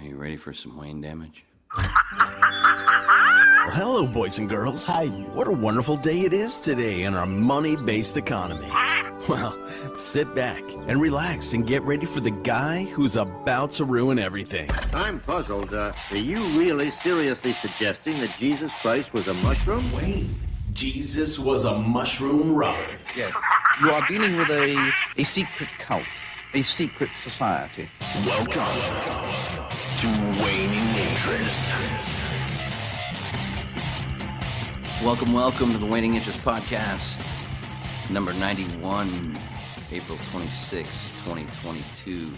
Are you ready for some Wayne damage? Well, hello, boys and girls. Hi. What a wonderful day it is today in our money-based economy. Well, sit back and relax and get ready for the guy who's about to ruin everything. I'm puzzled. Are you really seriously suggesting that Jesus Christ was a mushroom? Wayne, Jesus was a mushroom Roberts. Yes. You are dealing with a secret cult, a secret society. Welcome to Waning Interest. Welcome to the Waning Interest Podcast, number 91, April 26, 2022.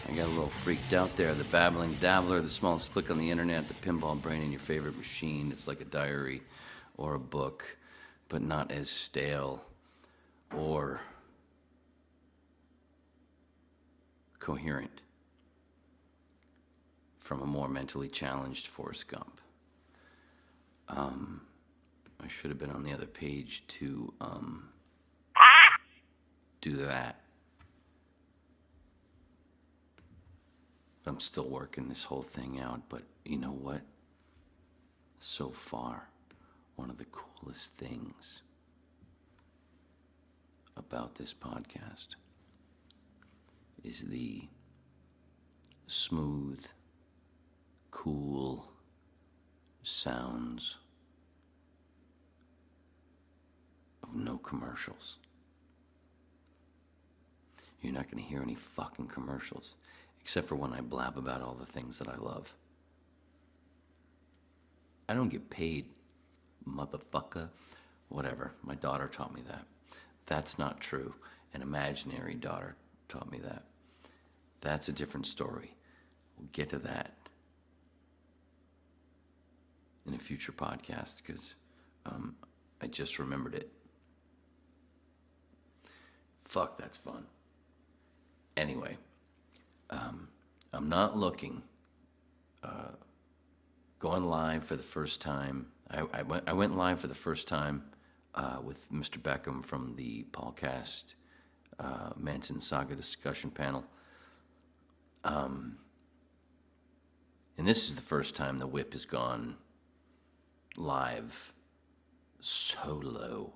I got a little freaked out there. The babbling dabbler, the smallest click on the internet, the pinball brain in your favorite machine. It's like a diary or a book, but not as stale or coherent from a more mentally challenged Forrest Gump. I should have been on the other page to do that. I'm still working this whole thing out, but you know what? So far, one of the coolest things about this podcast is the smooth, cool sounds of no commercials. You're not going to hear any fucking commercials, except for when I blab about all the things that I love. I don't get paid, motherfucker. Whatever. My daughter taught me that. That's not true. An imaginary daughter taught me that. That's a different story. We'll get to that in a future podcast because I just remembered it. Fuck, that's fun. Anyway, I'm not looking. Going live for the first time. I went live for the first time with Mr. Beckham from the Paulcast Manson Saga discussion panel. And this is the first time the WIP has gone live solo.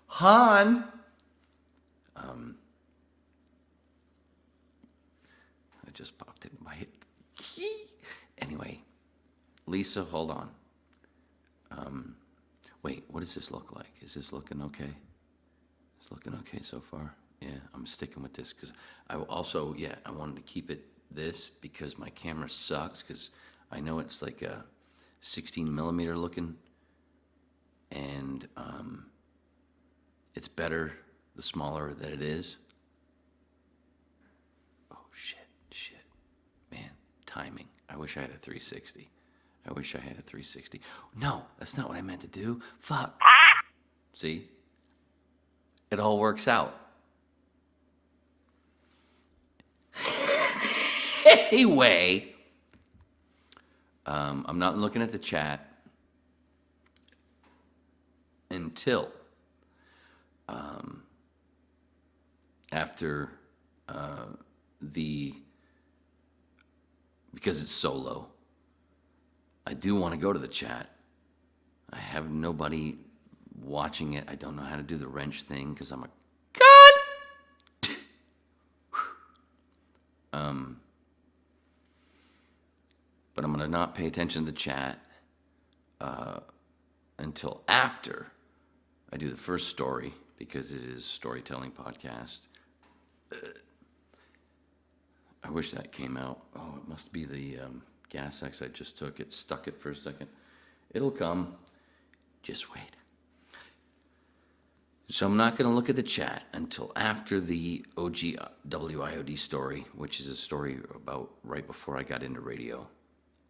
Han! I just popped in my head. Anyway, Lisa, hold on. Wait, what does this look like? Is this looking okay? It's looking okay so far? Yeah, I'm sticking with this because I wanted to keep it this because my camera sucks because I know it's like a 16 millimeter looking and it's better the smaller that it is. Oh, shit. Man, timing. I wish I had a 360. No, that's not what I meant to do. Fuck. See? It all works out. Anyway, I'm not looking at the chat until after because it's solo. I do want to go to the chat. I have nobody watching it. I don't know how to do the wrench thing because I'm a god. But I'm going to not pay attention to the chat until after I do the first story because it is a storytelling podcast. I wish that came out. Oh, it must be the gas X I just took. It stuck it for a second. It'll come. Just wait. So I'm not going to look at the chat until after the OG WIOD story, which is a story about right before I got into radio.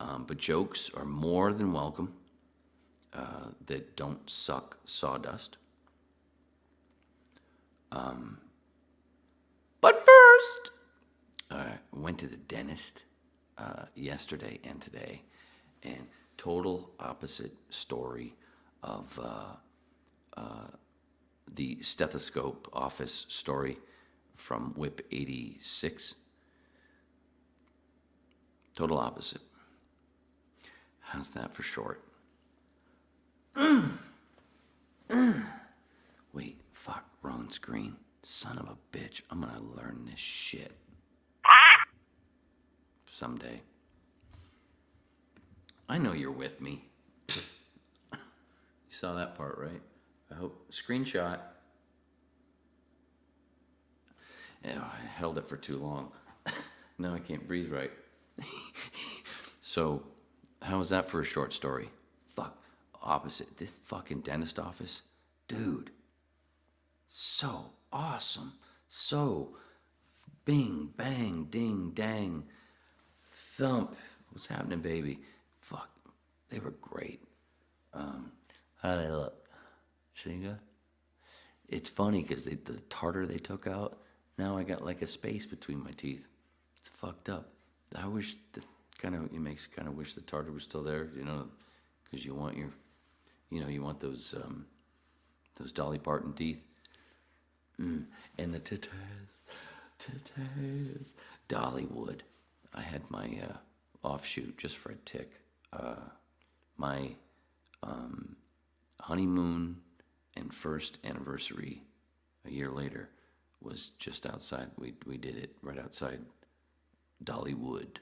But jokes are more than welcome that don't suck sawdust. But first, I went to the dentist yesterday and today, and total opposite story of the stethoscope office story from WIP 86. Total opposite. How's that for short? Wait, fuck, wrong screen. Son of a bitch, I'm gonna learn this shit. Someday. I know you're with me. You saw that part, right? I hope. Screenshot. Oh, I held it for too long. Now I can't breathe right. So, how was that for a short story? Fuck. Opposite. This fucking dentist office. Dude. So awesome. So bing, bang, ding, dang, thump. What's happening, baby? Fuck. They were great. How do they look? Shinga? It's funny because the tartar they took out, now I got like a space between my teeth. It's fucked up. I wish it makes you kind of wish the tartar was still there, you know, because you want you want those Dolly Parton teeth. And the titties, Dollywood. I had my offshoot just for a tick. My honeymoon and first anniversary a year later was just outside. We did it right outside Dollywood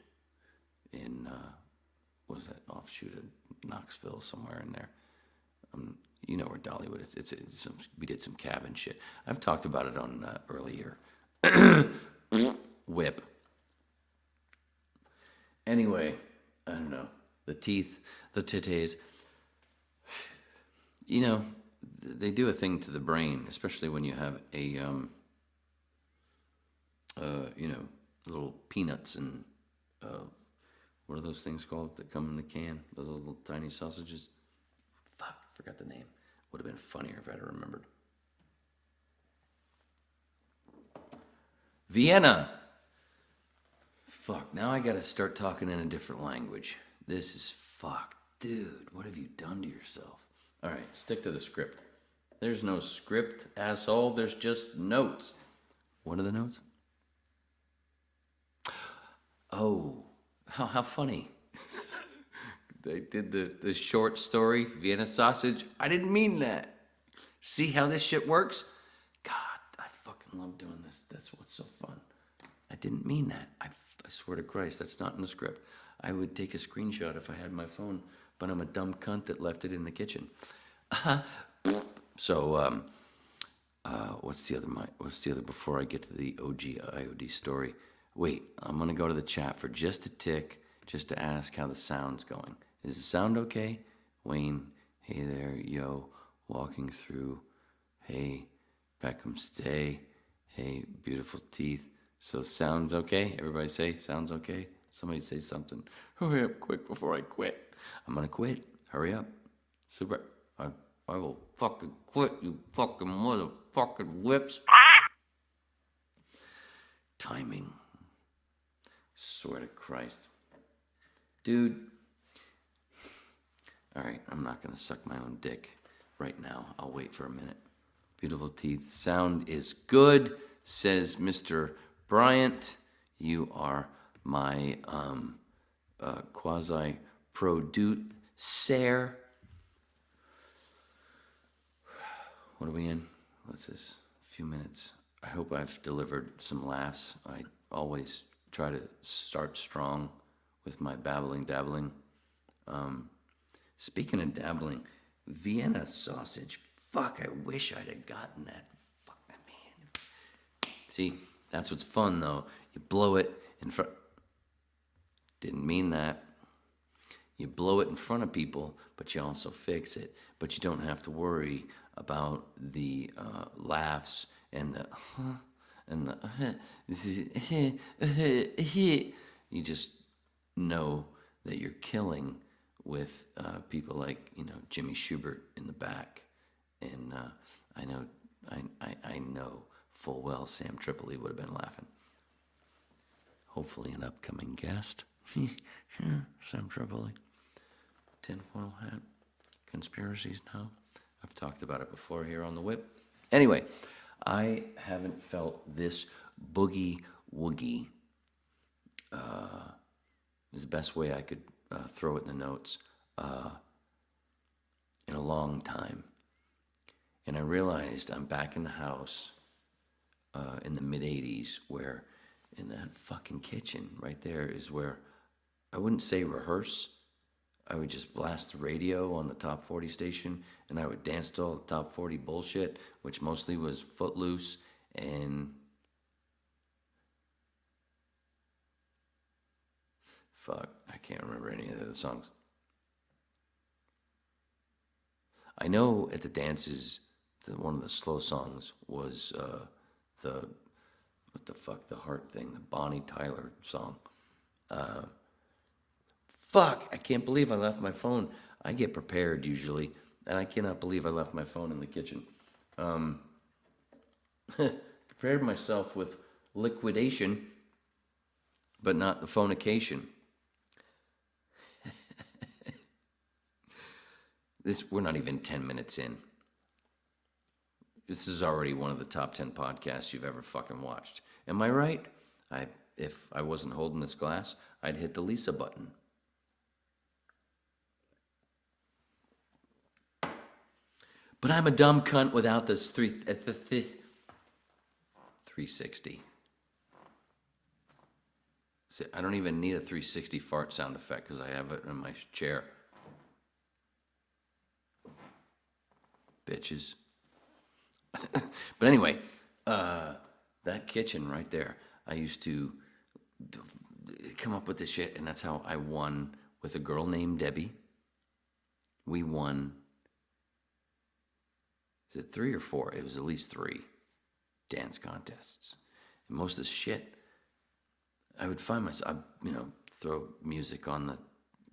in what was that offshoot of Knoxville, somewhere in there. You know where Dollywood is. It's we did some cabin shit. I've talked about it on earlier. WIP. Anyway, I don't know. The teeth, the titties. You know, they do a thing to the brain, especially when you have a, little peanuts and, what are those things called that come in the can? Those little tiny sausages? Fuck, forgot the name. Would have been funnier if I'd have remembered. Vienna. Fuck, now I gotta start talking in a different language. This is fuck. Dude, what have you done to yourself? All right, stick to the script. There's no script, asshole. There's just notes. What are the notes? Oh, how funny. They did the short story, Vienna sausage. I didn't mean that. See how this shit works? God, I fucking love doing this. That's what's so fun. I didn't mean that. I swear to Christ, that's not in the script. I would take a screenshot if I had my phone, but I'm a dumb cunt that left it in the kitchen. So, what's the other, before I get to the OG IOD story? Wait, I'm going to go to the chat for just a tick, just to ask how the sound's going. Is the sound okay? Wayne, hey there, yo, walking through. Hey, Beckham, stay. Hey, beautiful teeth. So sounds okay? Everybody say sounds okay? Somebody say something. Hurry up quick before I quit. I'm going to quit. Hurry up. Super. I will fucking quit, you fucking motherfucking whips. Timing. Swear to Christ. Dude. All right, I'm not going to suck my own dick right now. I'll wait for a minute. Beautiful teeth. Sound is good, says Mr. Bryant. You are my quasi-producer. What are we in? What's this? A few minutes. I hope I've delivered some laughs. I always try to start strong with my dabbling. Speaking of dabbling, Vienna sausage. Fuck, I wish I'd have gotten that. Fuck, man. See, that's what's fun, though. You blow it in front. Didn't mean that. You blow it in front of people, but you also fix it. But you don't have to worry about the laughs and the and the you just know that you're killing with people like, you know, Jimmy Schubert in the back, and I know full well Sam Tripoli would have been laughing. Hopefully an upcoming guest. Sam Tripoli. Tinfoil hat. Conspiracies now. I've talked about it before here on the WIP. Anyway, I haven't felt this boogie woogie. Is the best way I could throw it in the notes, in a long time. And I realized I'm back in the house in the mid-'80s, where in that fucking kitchen right there is where I wouldn't say rehearse. I would just blast the radio on the top 40 station, and I would dance to all the top 40 bullshit, which mostly was Footloose and fuck, I can't remember any of the songs. I know at the dances, one of the slow songs was the Heart thing, the Bonnie Tyler song. Fuck, I can't believe I left my phone. I get prepared usually, and I cannot believe I left my phone in the kitchen. Prepared myself with liquidation, but not the phonication. We're not even 10 minutes in. This is already one of the top 10 podcasts you've ever fucking watched. Am I right? If I wasn't holding this glass, I'd hit the Lisa button. But I'm a dumb cunt without this 360. See, I don't even need a 360 fart sound effect because I have it in my chair. Bitches. But anyway, that kitchen right there, I used to come up with this shit, and that's how I won with a girl named Debbie. We won, is it 3 or 4? It was at least 3 dance contests. And most of the shit, I would find myself, throw music on the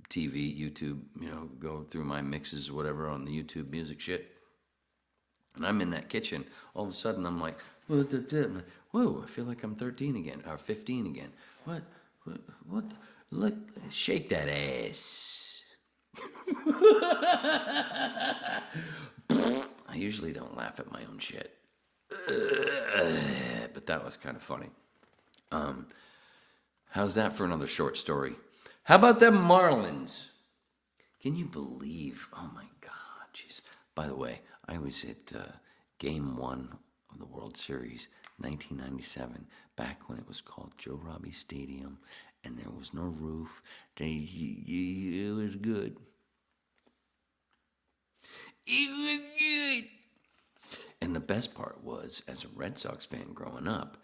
TV, YouTube, go through my mixes, whatever, on the YouTube music shit. And I'm in that kitchen. All of a sudden, I'm like, whoa, I feel like I'm 13 again, or 15 again. What? Look, shake that ass. I usually don't laugh at my own shit. But that was kind of funny. How's that for another short story? How about them Marlins? Can you believe? Oh my God, jeez. By the way, I was at Game 1 of the World Series, 1997, back when it was called Joe Robbie Stadium, and there was no roof. It was good. It was good. And the best part was, as a Red Sox fan growing up,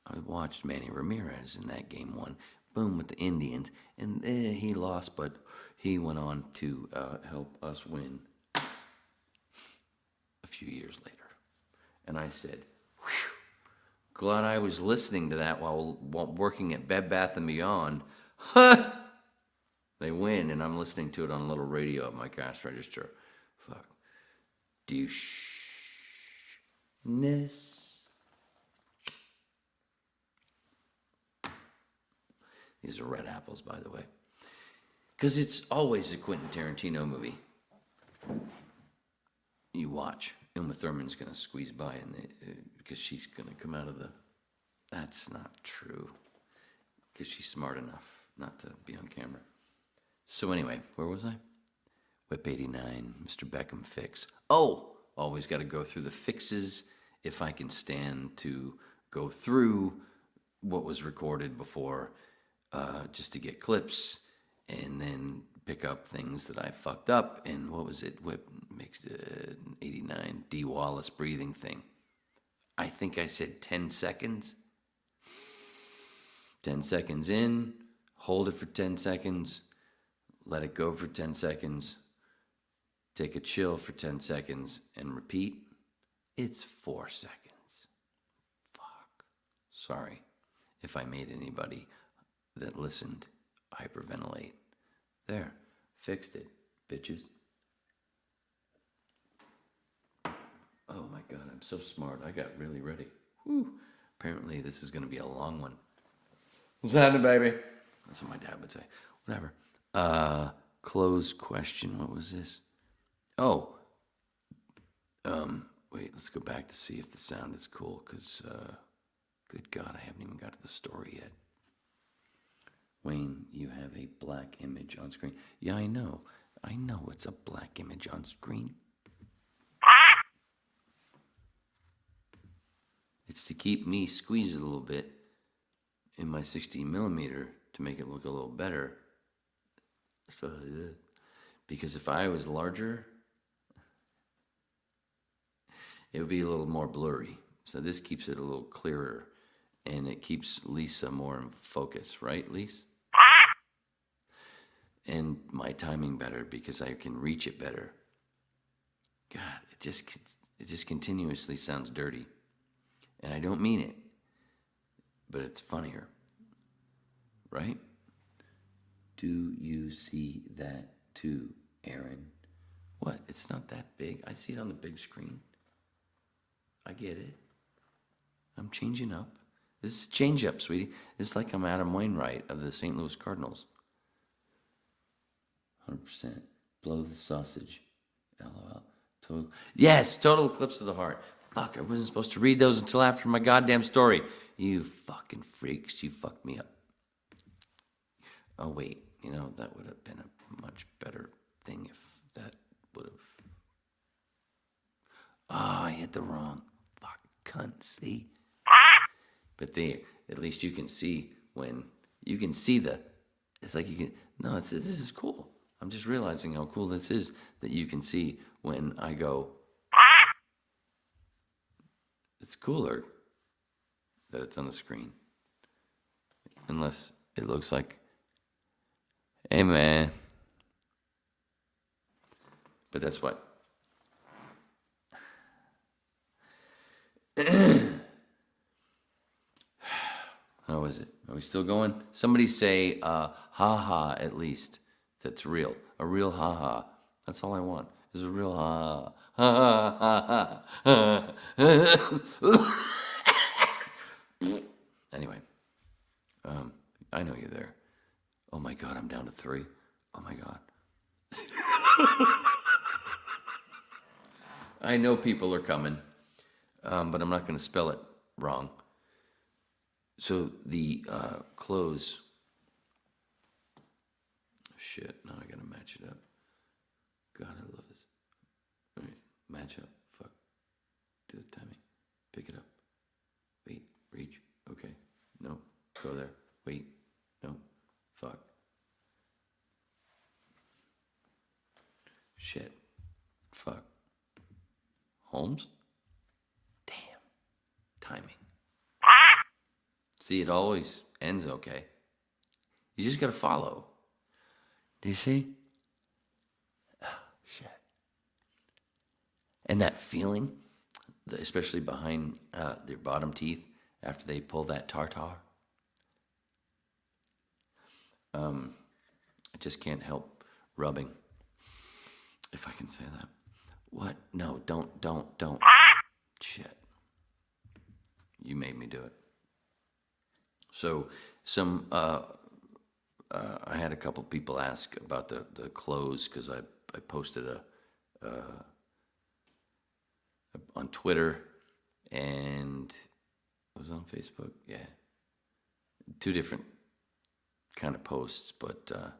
I watched Manny Ramirez in that Game 1, boom, with the Indians, and he lost, but he went on to help us win a few years later. And I said, whew, glad I was listening to that while working at Bed Bath & Beyond. Huh! They win, and I'm listening to it on a little radio at my cash register. Fuck. Douche-ness. These are red apples, by the way. Because it's always a Quentin Tarantino movie. You watch. Uma Thurman's going to squeeze by because she's going to come out of the... That's not true. Because she's smart enough not to be on camera. So anyway, where was I? WIP 89, Mr. Beckham fix. Oh, always got to go through the fixes if I can stand to go through what was recorded before, just to get clips and then pick up things that I fucked up. And what was it? WIP mixed 89 D. Wallace breathing thing. I think I said 10 seconds. 10 seconds in, hold it for 10 seconds, let it go for 10 seconds, take a chill for 10 seconds, and repeat. It's 4 seconds. Fuck. Sorry if I made anybody that listened hyperventilate. There, fixed it, bitches. Oh my God, I'm so smart. I got really ready. Whew. Apparently this is going to be a long one. What's happening, baby? That's what my dad would say. Whatever. Close question. What was this? Oh. Wait, let's go back to see if the sound is cool, because, good God, I haven't even got to the story yet. Wayne, you have a black image on screen. Yeah, I know. I know it's a black image on screen. It's to keep me squeezed a little bit in my 16 millimeter to make it look a little better. That's what it is. Because if I was larger, it would be a little more blurry. So this keeps it a little clearer, and it keeps Lisa more in focus, right, Lisa? And my timing better because I can reach it better. God, it just continuously sounds dirty. And I don't mean it, but it's funnier, right? Do you see that too, Aaron? What? It's not that big. I see it on the big screen. I get it. I'm changing up. This is a change up, sweetie. It's like I'm Adam Wainwright of the St. Louis Cardinals. 100%. Blow the sausage. LOL. Total. Yes, total eclipse of the heart. Fuck, I wasn't supposed to read those until after my goddamn story. You fucking freaks. You fucked me up. Oh, wait. You know, that would have been a much better thing if that would have... Oh, I hit the wrong... Fuck, cunt, see? But there, at least you can see when... You can see the... It's like you can... No, this is cool. I'm just realizing how cool this is that you can see when I go... It's cooler that it's on the screen. Unless it looks like, hey man. But that's what. How is it? Are we still going? Somebody say, ha ha at least. That's real. A real ha ha. That's all I want. Is a real ha ha ha ha. Anyway, I know you're there. Oh my God, I'm down to 3. Oh my God. I know people are coming, but I'm not going to spell it wrong. So the close. Shit, now I got to match it up. God, I love this. All right, match up. Fuck. Do the timing. Pick it up. Wait. Reach. Okay. No. Go there. Wait. No. Fuck. Shit. Fuck. Holmes? Damn. Timing. See, it always ends okay. You just gotta follow. Do you see? Shit. And that feeling, especially behind their bottom teeth after they pull that tartar. I just can't help rubbing, if I can say that. What? No, don't. Shit. You made me do it. So I had a couple people ask about the clothes because I posted on Twitter and it was on Facebook. Yeah, 2 different kind of posts, but a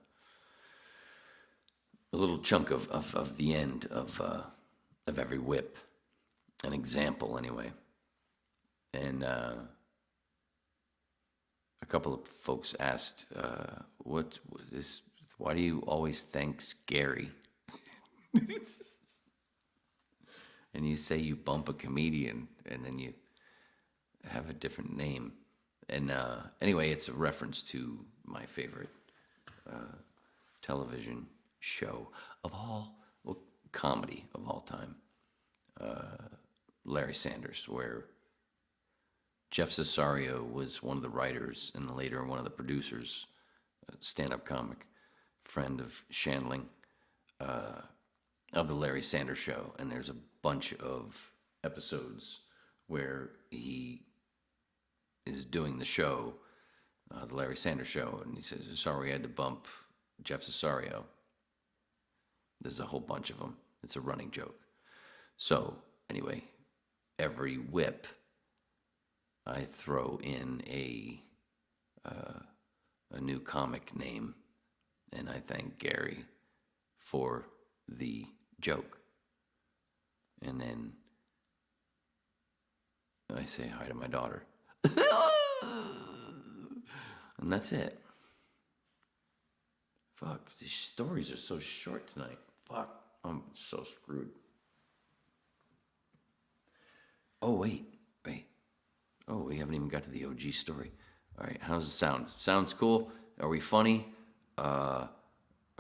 little chunk of the end of every whip, an example anyway, and a couple of folks asked, "What this? Why do you always thank Gary?" And you say you bump a comedian, and then you have a different name. And anyway, it's a reference to my favorite television show of comedy of all time, Larry Sanders, where Jeff Cesario was one of the writers and later one of the producers, stand-up comic, friend of Shandling, of the Larry Sanders Show. And there's a bunch of episodes where he is doing the show, the Larry Sanders Show, and he says, sorry, I had to bump Jeff Cesario. There's a whole bunch of them. It's a running joke. So, anyway, every whip, I throw in a a new comic name, and I thank Gary for the joke. And then I say hi to my daughter. And that's it. Fuck, these stories are so short tonight. Fuck, I'm so screwed. Oh, wait. Oh, we haven't even got to the OG story. All right, how's it sound? Sounds cool? Are we funny? Are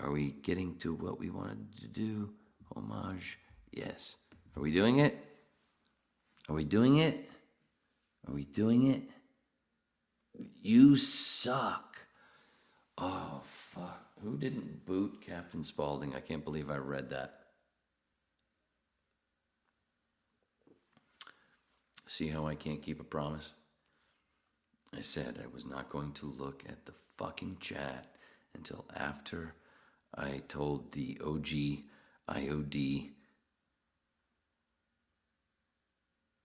we getting to what we wanted to do? Homage? Yes. Are we doing it? Are we doing it? You suck. Oh, fuck. Who didn't boot Captain Spaulding? I can't believe I read that. See how I can't keep a promise? I said I was not going to look at the fucking chat until after I told the OG IOD.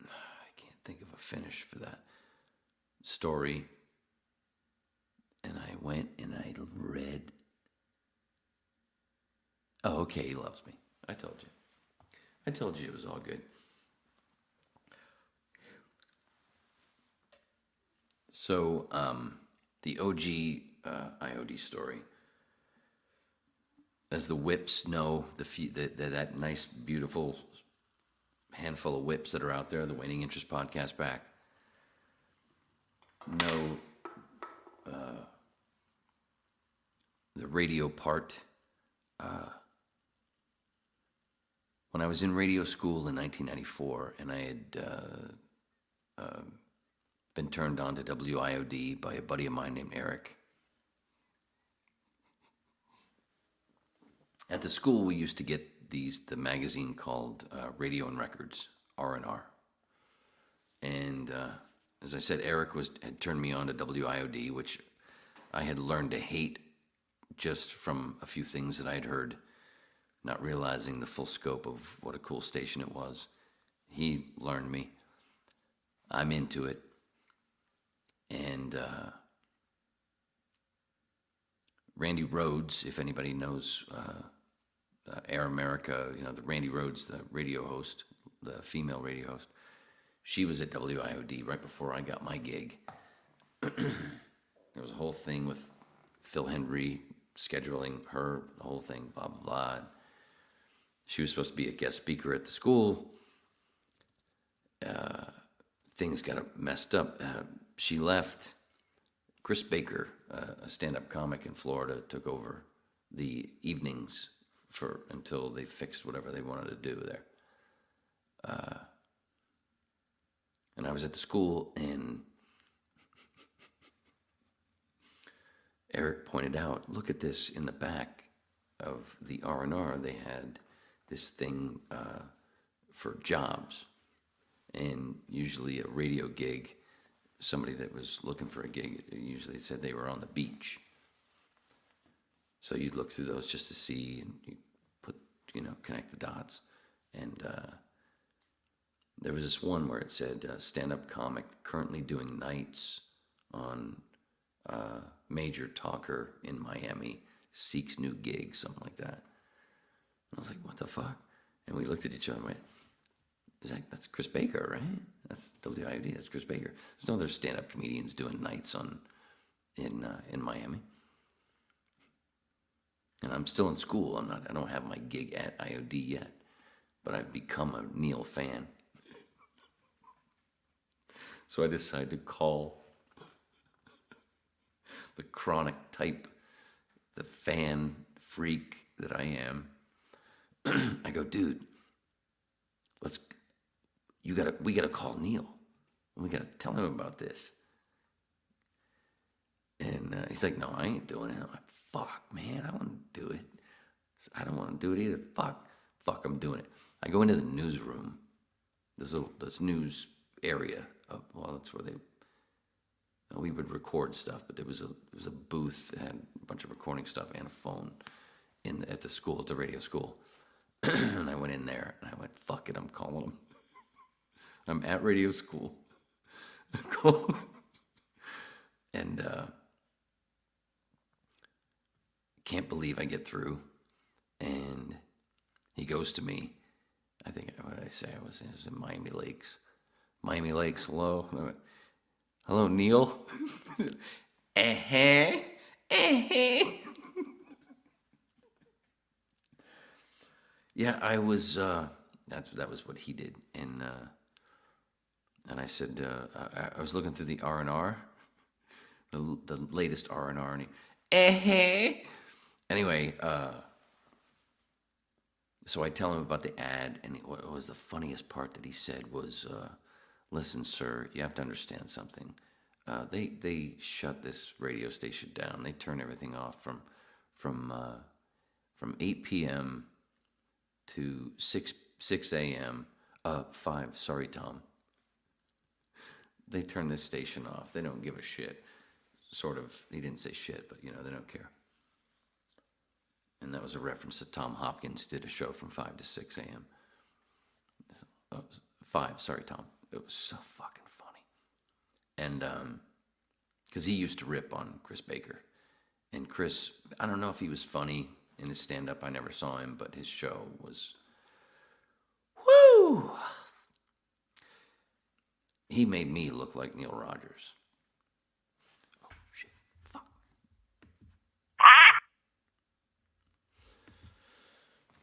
I can't think of a finish for that story. And I went and I read. Oh, okay, he loves me. I told you it was all good. So, the OG IOD story, as the WIPs know, that nice, beautiful handful of WIPs that are out there, the Waning Interest podcast back, know the radio part. When I was in radio school in 1994, and I had been turned on to WIOD by a buddy of mine named Eric. At the school, we used to get the magazine called Radio and Records, R&R. And as I said, Eric had turned me on to WIOD, which I had learned to hate just from a few things that I'd heard, not realizing the full scope of what a cool station it was. He learned me. I'm into it. And Randy Rhodes, if anybody knows Air America, the Randy Rhodes, the radio host, the female radio host, she was at WIOD right before I got my gig. There was a whole thing with Phil Henry scheduling her, the whole thing, blah, blah, blah. She was supposed to be a guest speaker at the school. Things got messed up. She left. Chris Baker, a stand-up comic in Florida, took over the evenings until they fixed whatever they wanted to do there. And I was at the school, and Eric pointed out, look at this in the back of the R&R. They had this thing for jobs, and usually a radio gig, somebody that was looking for a gig usually said they were on the beach. So you'd look through those just to see, and you put, connect the dots. And there was this one where it said stand-up comic currently doing nights on major talker in Miami, seeks new gig, something like that. And I was like, what the fuck? And we looked at each other and went, that's Chris Baker, right? That's WIOD, that's Chris Baker. There's no other stand-up comedians doing nights in Miami. And I'm still in school. I don't have my gig at IOD yet, but I've become a Neil fan. So I decided to call the chronic type, the fan freak that I am. I go, dude, we gotta call Neil. We gotta tell him about this. And he's like, no, I ain't doing it. I'm like, fuck, man, I want to do it. I don't want to do it either. Fuck, I'm doing it. I go into the newsroom, this news area. That's where we would record stuff, but there was a booth that had a bunch of recording stuff and a phone at the school, at the radio school. And I went in there and I went, fuck it, I'm calling him. I'm at radio school. And can't believe I get through. And he goes to me. I think, what did I say? I was in Miami Lakes. Miami Lakes, hello? I went, hello, Neil? Yeah, I was, that was what he did. And I said, I was looking through the R&R, the latest R&R, and he, anyway, so I tell him about the ad, and what was the funniest part that he said was, listen, sir, you have to understand something. They shut this radio station down. They turn everything off from 8 p.m. to 6 a.m. 5. Sorry, Tom. They turn this station off. They don't give a shit. Sort of. He didn't say shit, but they don't care. And that was a reference that Tom Hopkins did a show from 5 to 6 a.m. 5. Sorry, Tom. It was so fucking funny. And because he used to rip on Chris Baker. And Chris, I don't know if he was funny in his stand-up. I never saw him, but his show was, whoo! He made me look like Neil Rogers. Oh, shit. Fuck.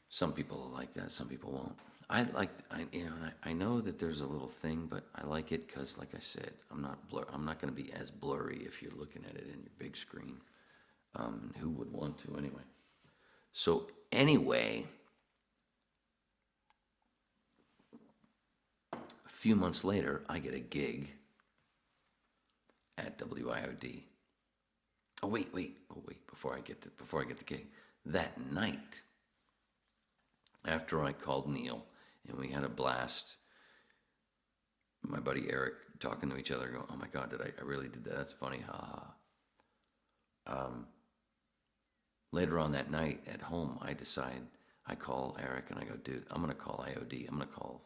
Some people will like that. Some people won't. I know that there's a little thing, but I like it because, like I said, I'm not going to be as blurry if you're looking at it in your big screen. Who would want to anyway? So anyway, a few months later, I get a gig at WIOD. Oh wait! Before I get the gig, that night, after I called Neil and we had a blast, my buddy Eric talking to each other, going, "Oh my God, I really did that? That's funny, ha ha." Later on that night at home, I call Eric and I go, dude, I'm going to call IOD. I'm going to call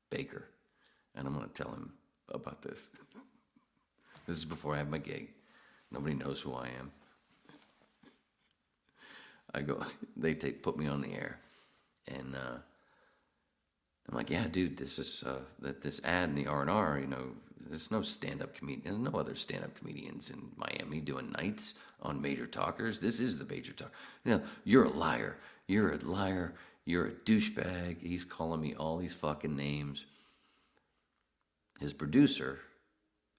Baker and I'm going to tell him about this. This is before I have my gig. Nobody knows who I am. I go, they put me on the air and I'm like, yeah, dude, this is this ad in the R&R, there's no stand-up comedian. There's no other stand-up comedians in Miami doing nights on Major Talkers. This is the Major Talker. You're a liar. You're a liar. You're a douchebag. He's calling me all these fucking names. His producer,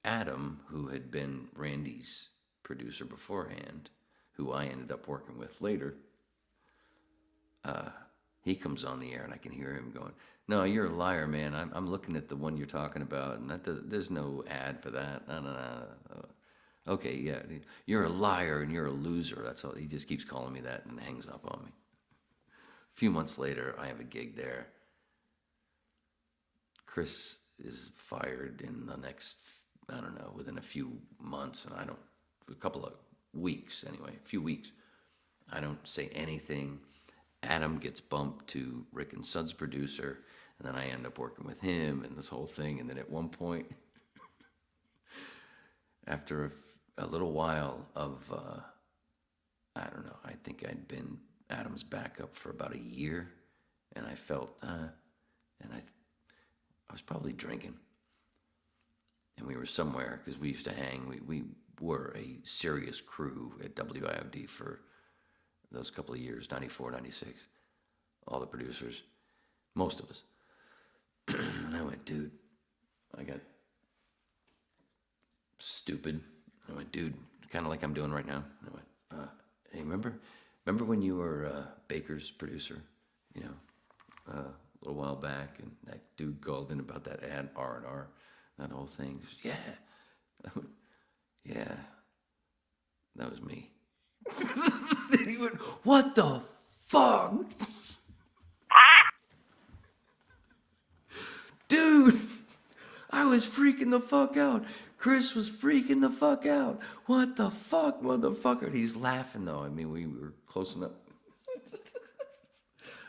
Adam, who had been Randy's producer beforehand, who I ended up working with later, he comes on the air and I can hear him going, no, you're a liar, man. I'm looking at the one you're talking about, and there's no ad for that. No. Okay, yeah, you're a liar and you're a loser. That's all. He just keeps calling me that and hangs up on me. A few months later, I have a gig there. Chris is fired in the next, within a few months, and a couple of weeks anyway, a few weeks. I don't say anything. Adam gets bumped to Rick and Sud's producer, and then I end up working with him and this whole thing. And then at one point, after a little while of, I think I'd been Adam's backup for about a year, and I felt, and I was probably drinking. And we were somewhere, because we used to hang, we were a serious crew at WIOD for those couple of years, 94, 96, all the producers, most of us. And I went, dude, I got stupid. I went, dude, kind of like I'm doing right now. And I went, hey, remember when you were Baker's producer, a little while back, and that dude called in about that ad, R&R, that whole thing. He goes, yeah. I went, yeah, that was me. Then he went, what the fuck? Dude, I was freaking the fuck out. Chris was freaking the fuck out. What the fuck, motherfucker? And he's laughing, though. I mean, we were close enough.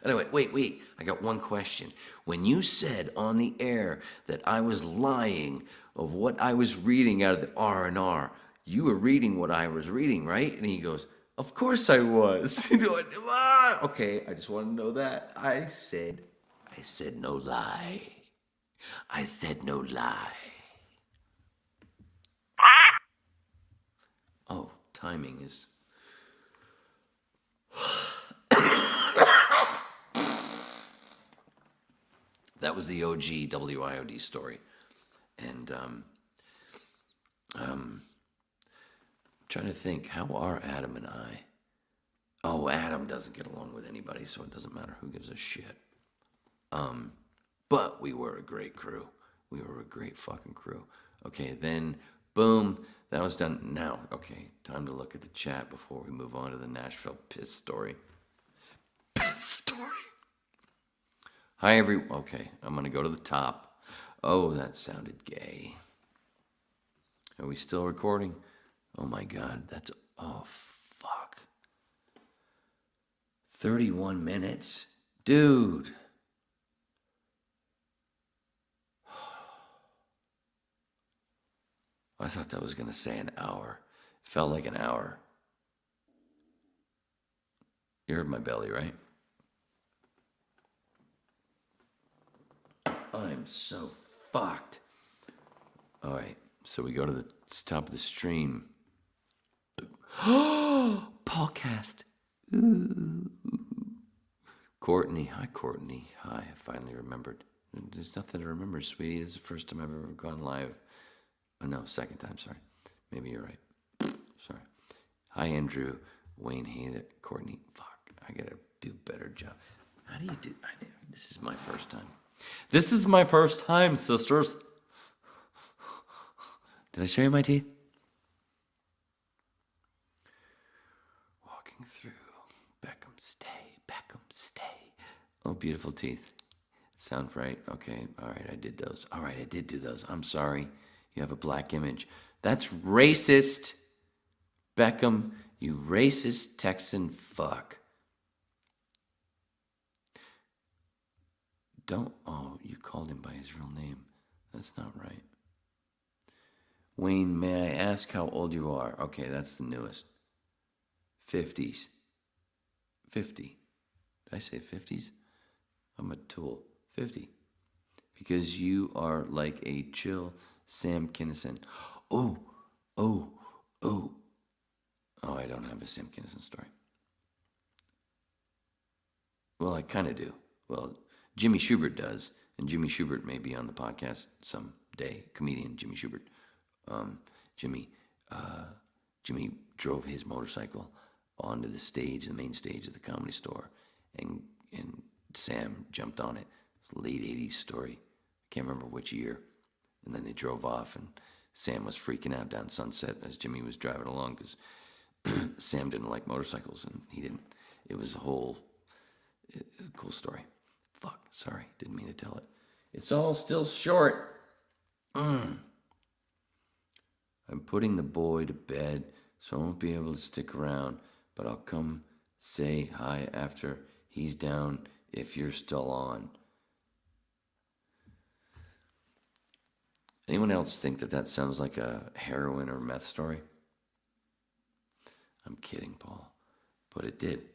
Anyway, wait. I got one question. When you said on the air that I was lying of what I was reading out of the R&R, you were reading what I was reading, right? And he goes, Of course I was. Okay, I just want to know that. I said no lie. I said no lie. Oh, timing is... That was the OG WIOD story. And trying to think, how are Adam and I? Oh, Adam doesn't get along with anybody, so it doesn't matter who gives a shit. But we were a great crew. We were a great fucking crew. Okay, then, boom, that was done. Now, okay, time to look at the chat before we move on to the Nashville piss story. Piss story. Hi, okay, I'm going to go to the top. Oh, that sounded gay. Are we still recording? Oh, my God, oh, fuck. 31 minutes? Dude. I thought that was going to say an hour. It felt like an hour. You heard my belly, right? I'm so fucked. All right, so we go to the top of the stream. Oh, Paulcast. Ooh. Courtney. Hi, Courtney. Hi, I finally remembered. There's nothing to remember, sweetie. This is the first time I've ever gone live. Oh, no, second time, sorry. Maybe you're right. Sorry. Hi, Andrew. Wayne, hey there. Courtney. Fuck, I gotta do a better job. How do you do? This is my first time. This is my first time, sisters. Did I show you my teeth? Walking through. Beckham, stay. Beckham, stay. Oh, beautiful teeth. Sound right? Okay. All right, I did those. All right, I did do those. I'm sorry. You have a black image. That's racist. Beckham, you racist Texan fuck. You called him by his real name. That's not right. Wayne, may I ask how old you are? Okay, that's the newest. 50s. 50. Did I say 50s? I'm a tool. 50. Because you are like a chill Sam Kinison. Oh, I don't have a Sam Kinison story. Well, I kind of do. Well, Jimmy Schubert does, and Jimmy Schubert may be on the podcast someday. Comedian Jimmy Schubert. Jimmy drove his motorcycle onto the stage, the main stage of the Comedy Store, and Sam jumped on it. It's a late 80s story. I can't remember which year. And then they drove off, and Sam was freaking out down Sunset as Jimmy was driving along because Sam didn't like motorcycles, and he didn't. It was a whole cool story. Fuck, sorry, didn't mean to tell it. It's all still short. I'm putting the boy to bed, so I won't be able to stick around, but I'll come say hi after he's down if you're still on. Anyone else think that sounds like a heroin or meth story? I'm kidding, Paul, but it did.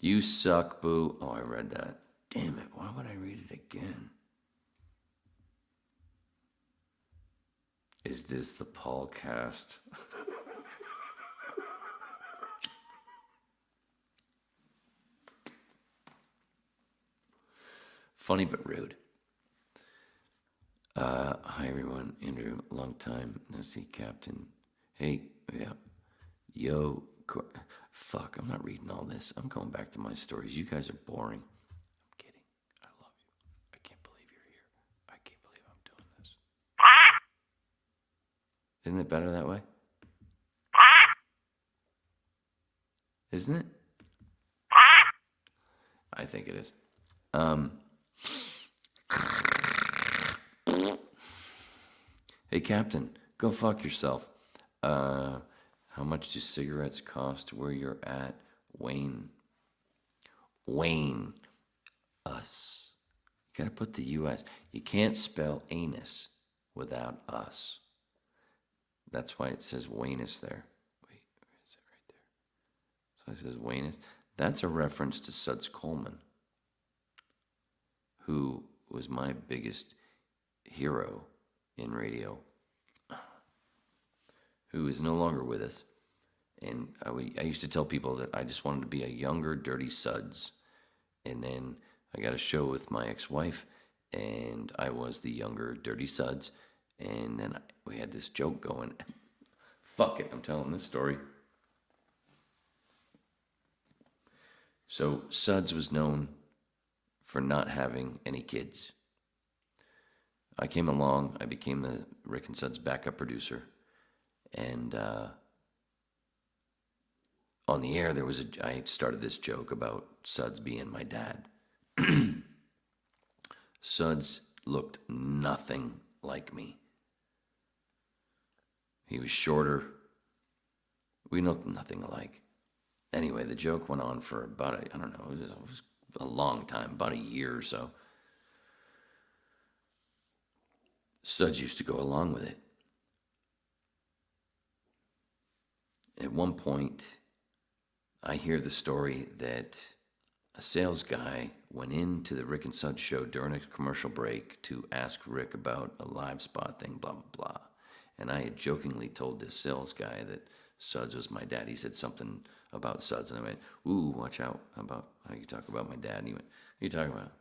You suck, boo. Oh, I read that. Damn it, why would I read it again? Is this the Paul cast? Funny but rude. Hi everyone, Andrew, long time no see, Captain. Hey, yeah, yo, fuck, I'm not reading all this. I'm going back to my stories. You guys are boring. I'm kidding. I love you. I can't believe you're here. I can't believe I'm doing this. Isn't it better that way? Isn't it? I think it is. Hey, Captain, go fuck yourself. How much do cigarettes cost where you're at? Wayne. Us. You gotta put the U.S. You can't spell anus without us. That's why it says Wayness there. Wait, where is it? Right there. So it says Wayness. That's a reference to Suds Coleman, who was my biggest hero in radio, who is no longer with us. And I used to tell people that I just wanted to be a younger, dirty Suds. And then I got a show with my ex-wife, and I was the younger, dirty Suds. And then we had this joke going. Fuck it, I'm telling this story. So Suds was known for not having any kids. I came along, I became the Rick and Suds backup producer, and on the air I started this joke about Suds being my dad. Suds looked nothing like me. He was shorter. We looked nothing alike. Anyway, the joke went on for about, it was a long time, about a year or so. Suds used to go along with it. At one point, I hear the story that a sales guy went into the Rick and Suds show during a commercial break to ask Rick about a live spot thing, blah, blah, blah. And I had jokingly told this sales guy that Suds was my dad. He said something about Suds, and I went, ooh, watch out about how you talk about my dad. And he went, what are you talking about?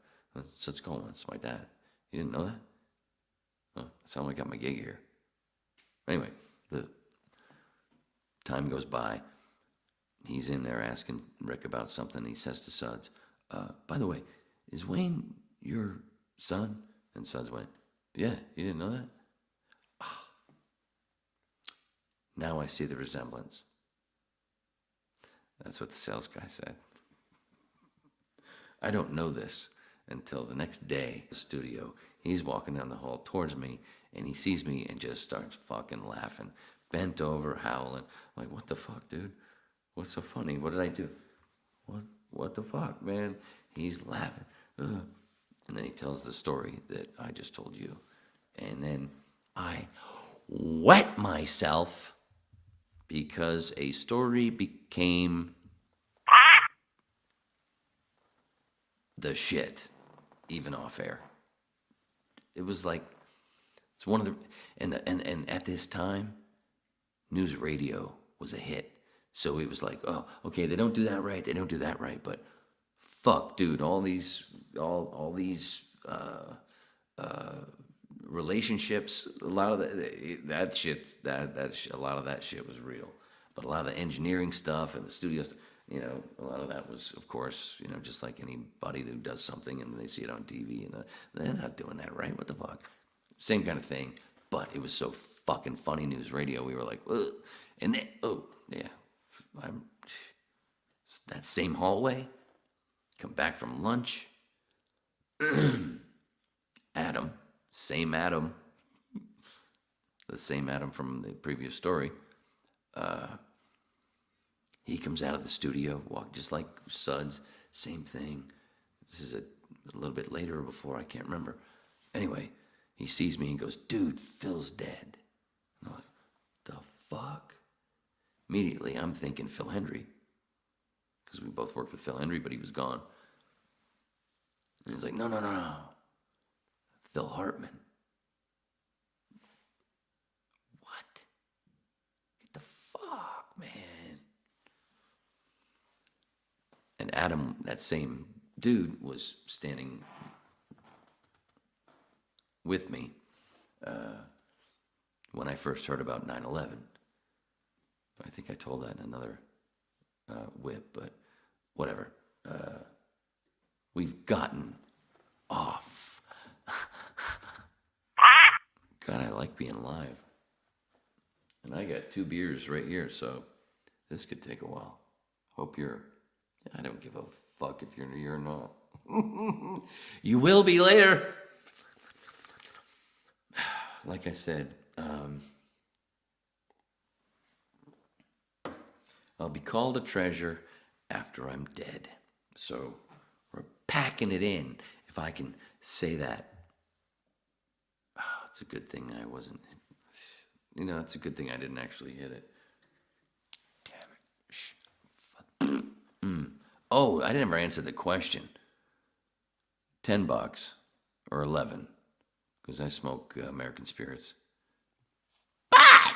Suds Coleman, it's my dad. You didn't know that? Oh, that's how I got my gig here. Anyway, the time goes by. He's in there asking Rick about something. He says to Suds, by the way, is Wayne your son? And Suds went, yeah, you didn't know that? Now I see the resemblance. That's what the sales guy said. I don't know this until the next day in the studio. He's walking down the hall towards me, and he sees me and just starts fucking laughing, bent over, howling. I'm like, what the fuck, dude? What's so funny? What did I do? What the fuck, man? He's laughing. Ugh. And then he tells the story that I just told you. And then I wet myself because a story became the shit, even off air. It was like, it's one of the, and at this time, news radio was a hit. So it was like, oh, okay, they don't do that right, but fuck, dude, all these relationships, a lot of that shit, a lot of that shit was real. But a lot of the engineering stuff and the studios, a lot of that was, of course, just like anybody who does something and they see it on TV and they're not doing that right. What the fuck? Same kind of thing. But it was so fucking funny, news radio. We were like, ugh. And then, oh yeah, that same hallway. Come back from lunch. Adam. Same Adam, the same Adam from the previous story. He comes out of the studio, walk just like Suds, same thing. This is a little bit later or before, I can't remember. Anyway, he sees me and goes, dude, Phil's dead. I'm like, the fuck? Immediately, I'm thinking Phil Hendry, because we both worked with Phil Hendry, but he was gone. And he's like, no. Phil Hartman. What? Get the fuck, man. And Adam, that same dude, was standing with me when I first heard about 9/11. I think I told that in another WIP, but whatever. We've gotten off. God, I like being live. And I got 2 beers right here, so this could take a while. Hope I don't give a fuck if you're here or not. You will be later. Like I said, I'll be called a treasure after I'm dead. So we're packing it in, if I can say that. It's a good thing I wasn't. You know, that's a good thing I didn't actually hit it. Damn it. Oh, I never answered the question. $10 or 11, because I smoke American Spirits. But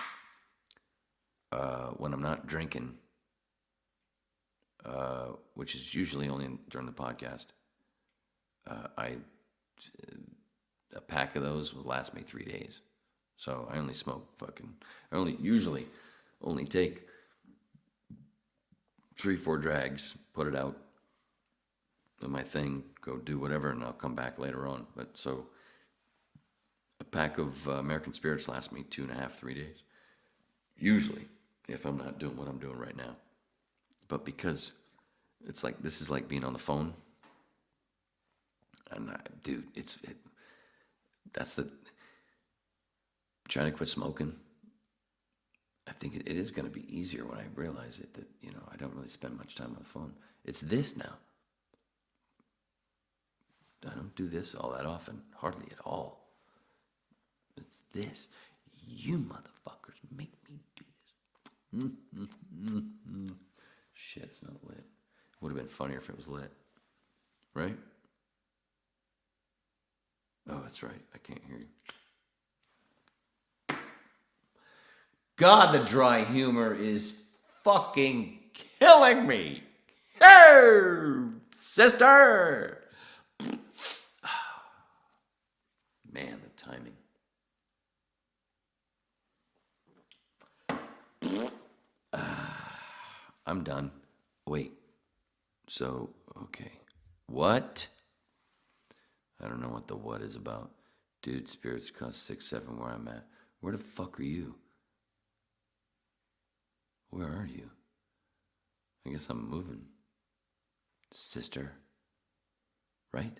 when I'm not drinking, which is usually only during the podcast, a pack of those will last me 3 days. So I only smoke usually only take 3-4 drags, put it out on my thing, go do whatever, and I'll come back later on. But so a pack of American Spirits lasts me 2.5-3 days. Usually, if I'm not doing what I'm doing right now. But because it's like, this is like being on the phone. And dude, that's the, trying to quit smoking. I think it is going to be easier when I realize it, that, you know, I don't really spend much time on the phone. It's this now. I don't do this all that often, hardly at all. It's this. You motherfuckers make me do this. Shit, it's not lit. Would have been funnier if it was lit. Right? Oh, that's right. I can't hear you. God, the dry humor is fucking killing me. Hey, sister. Man, the timing. I'm done. Wait. So, okay. What? I don't know what the what is about. Dude, spirits cost 6-7 where I'm at. Where the fuck are you? Where are you? I guess I'm moving. Sister. Right?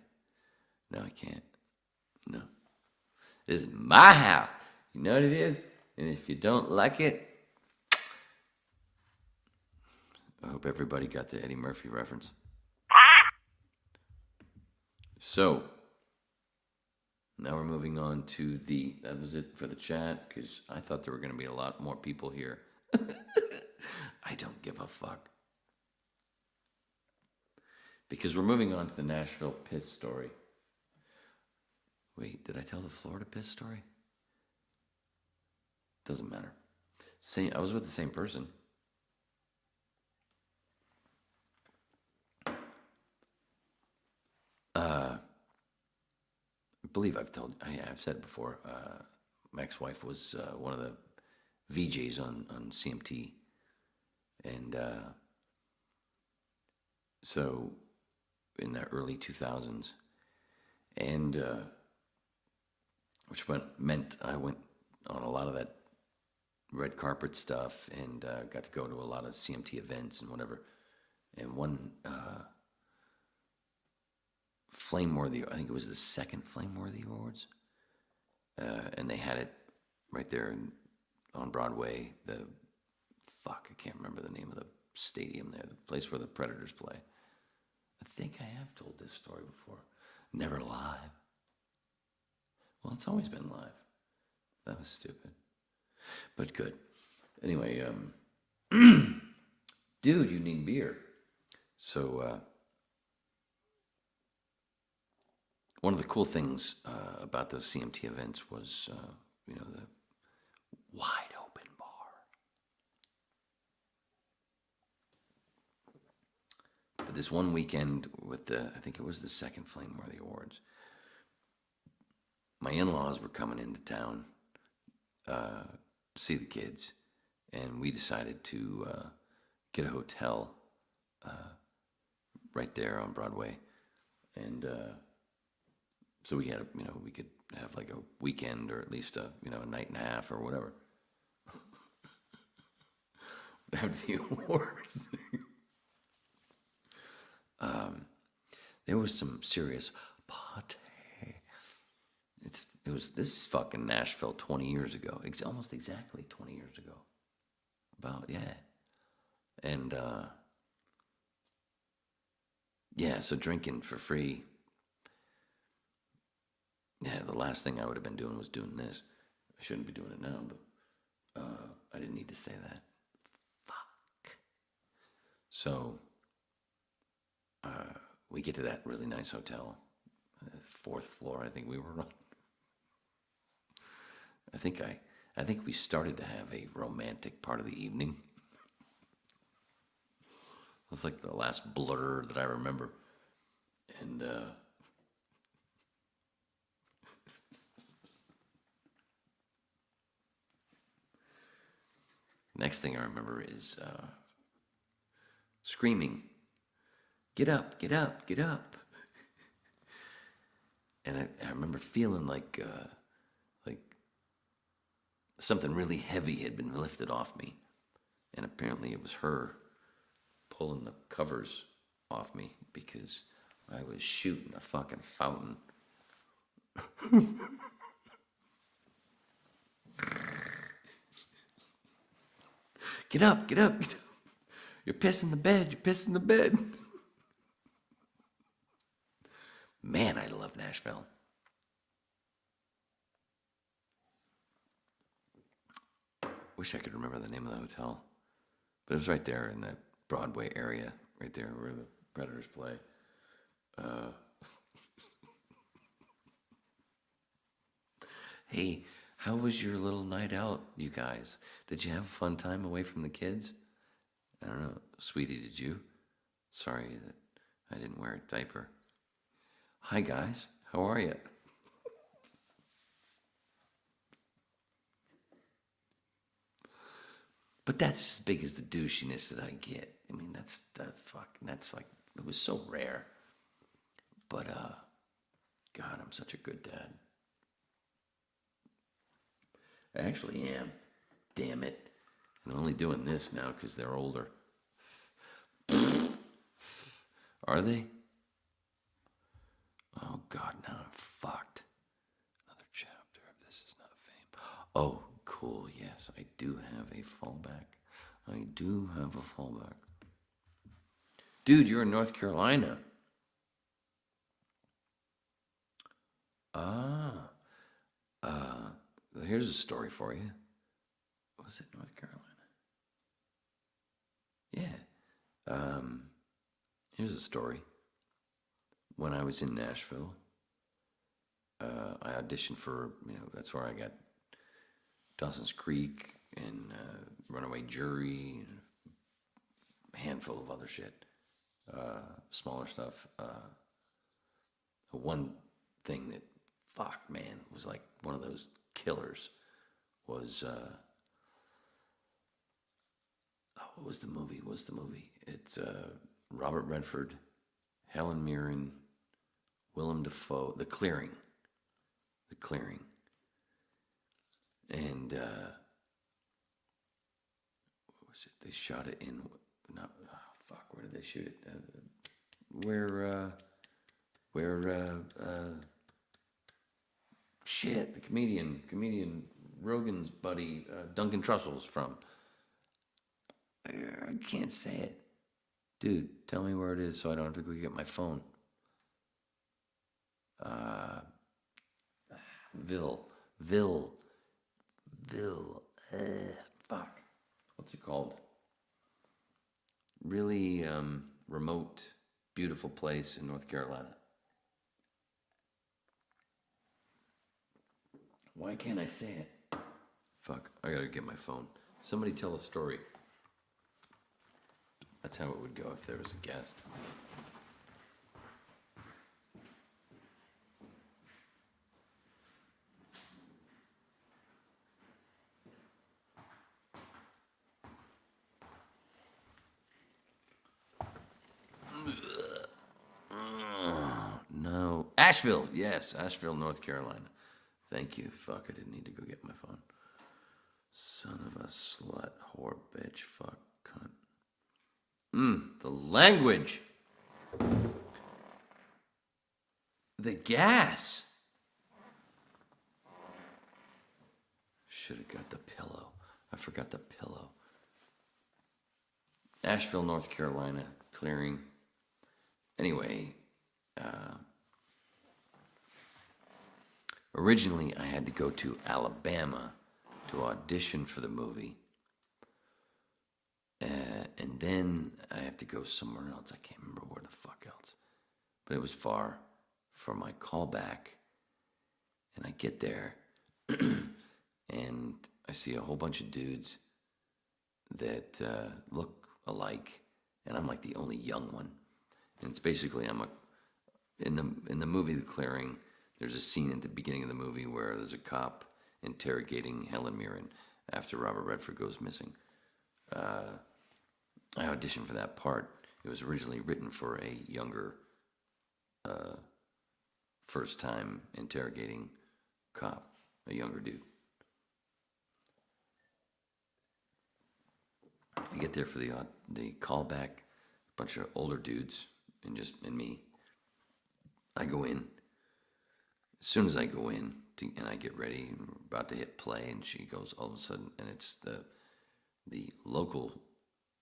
No, I can't. No. This is my house. You know what it is? And if you don't like it, I hope everybody got the Eddie Murphy reference. So, now we're moving on to that was it for the chat, because I thought there were going to be a lot more people here. I don't give a fuck. Because we're moving on to the Nashville piss story. Wait, did I tell the Florida piss story? Doesn't matter. I was with the same person. I believe I've said it before. My ex-wife was one of the VJs on CMT. And so in the early 2000s, and which meant I went on a lot of that red carpet stuff, and got to go to a lot of CMT events and whatever. And one Flameworthy, I think it was the second Flameworthy Awards, and they had it right there on Broadway. I can't remember the name of the stadium there, the place where the Predators play. I think I have told this story before. Never live. Well, it's always been live. That was stupid, but good. Anyway, dude, you need beer. So, one of the cool things about those CMT events was, the wide open bar. But this one weekend with I think it was the second Flameworthy Awards, my in-laws were coming into town to see the kids, and we decided to get a hotel right there on Broadway, and so we had we could have like a weekend, or at least a night and a half or whatever. Have the awards. There was some serious party. This is fucking Nashville 20 years ago. Almost exactly 20 years ago. And so drinking for free. Yeah, the last thing I would have been doing was doing this. I shouldn't be doing it now, but I didn't need to say that. Fuck. So, we get to that really nice hotel, 4th floor. I think we were on. I think we started to have a romantic part of the evening. It's like the last blur that I remember, and next thing I remember is screaming, "Get up, get up, get up." And I remember feeling like something really heavy had been lifted off me. And apparently it was her pulling the covers off me because I was shooting a fucking fountain. Get up, get up, get up. You're pissing the bed, you're pissing the bed. Man, I love Nashville. Wish I could remember the name of the hotel. But it was right there in that Broadway area, right there where the Predators play. Hey, how was your little night out, you guys? Did you have a fun time away from the kids? I don't know. Sweetie, did you? Sorry that I didn't wear a diaper. Hi, guys. How are you? But that's as big as the douchiness that I get. I mean, that's like, it was so rare. But, God, I'm such a good dad. I actually am. Damn it. I'm only doing this now because they're older. Are they? Oh, God, now I'm fucked. Another chapter of This Is Not Fame. Oh, cool, yes, I do have a fallback. I do have a fallback. Dude, you're in North Carolina. Here's a story for you. Was it North Carolina? Yeah. Here's a story. When I was in Nashville, I auditioned for, that's where I got Dawson's Creek and Runaway Jury and a handful of other shit, smaller stuff. One thing that, fuck, man, was like one of those killers was, what was the movie? It's Robert Redford, Helen Mirren, Willem Dafoe, The Clearing. And, what was it? They shot it in, where did they shoot it? The comedian Rogan's buddy, Duncan Trussell's from. I can't say it. Dude, tell me where it is so I don't have to go get my phone. Fuck. What's it called? Really remote, beautiful place in North Carolina. Why can't I say it? Fuck, I gotta get my phone. Somebody tell a story. That's how it would go if there was a guest. No. Asheville, yes, Asheville, North Carolina. Thank you. Fuck, I didn't need to go get my phone. Son of a slut, whore, bitch, fuck, cunt. The language. The gas. Should have got the pillow. I forgot the pillow. Asheville, North Carolina, clearing. Anyway, originally I had to go to Alabama to audition for the movie. And then I have to go somewhere else. I can't remember where the fuck else. But it was far for my callback. And I get there, and I see a whole bunch of dudes that look alike, and I'm like the only young one. And it's basically in the movie The Clearing. There's a scene at the beginning of the movie where there's a cop interrogating Helen Mirren after Robert Redford goes missing. I auditioned for that part. It was originally written for a younger, first-time interrogating cop, a younger dude. I get there for the callback, a bunch of older dudes and me. I go in. As soon as I go in and I get ready, and we're about to hit play, and she goes all of a sudden, and it's the local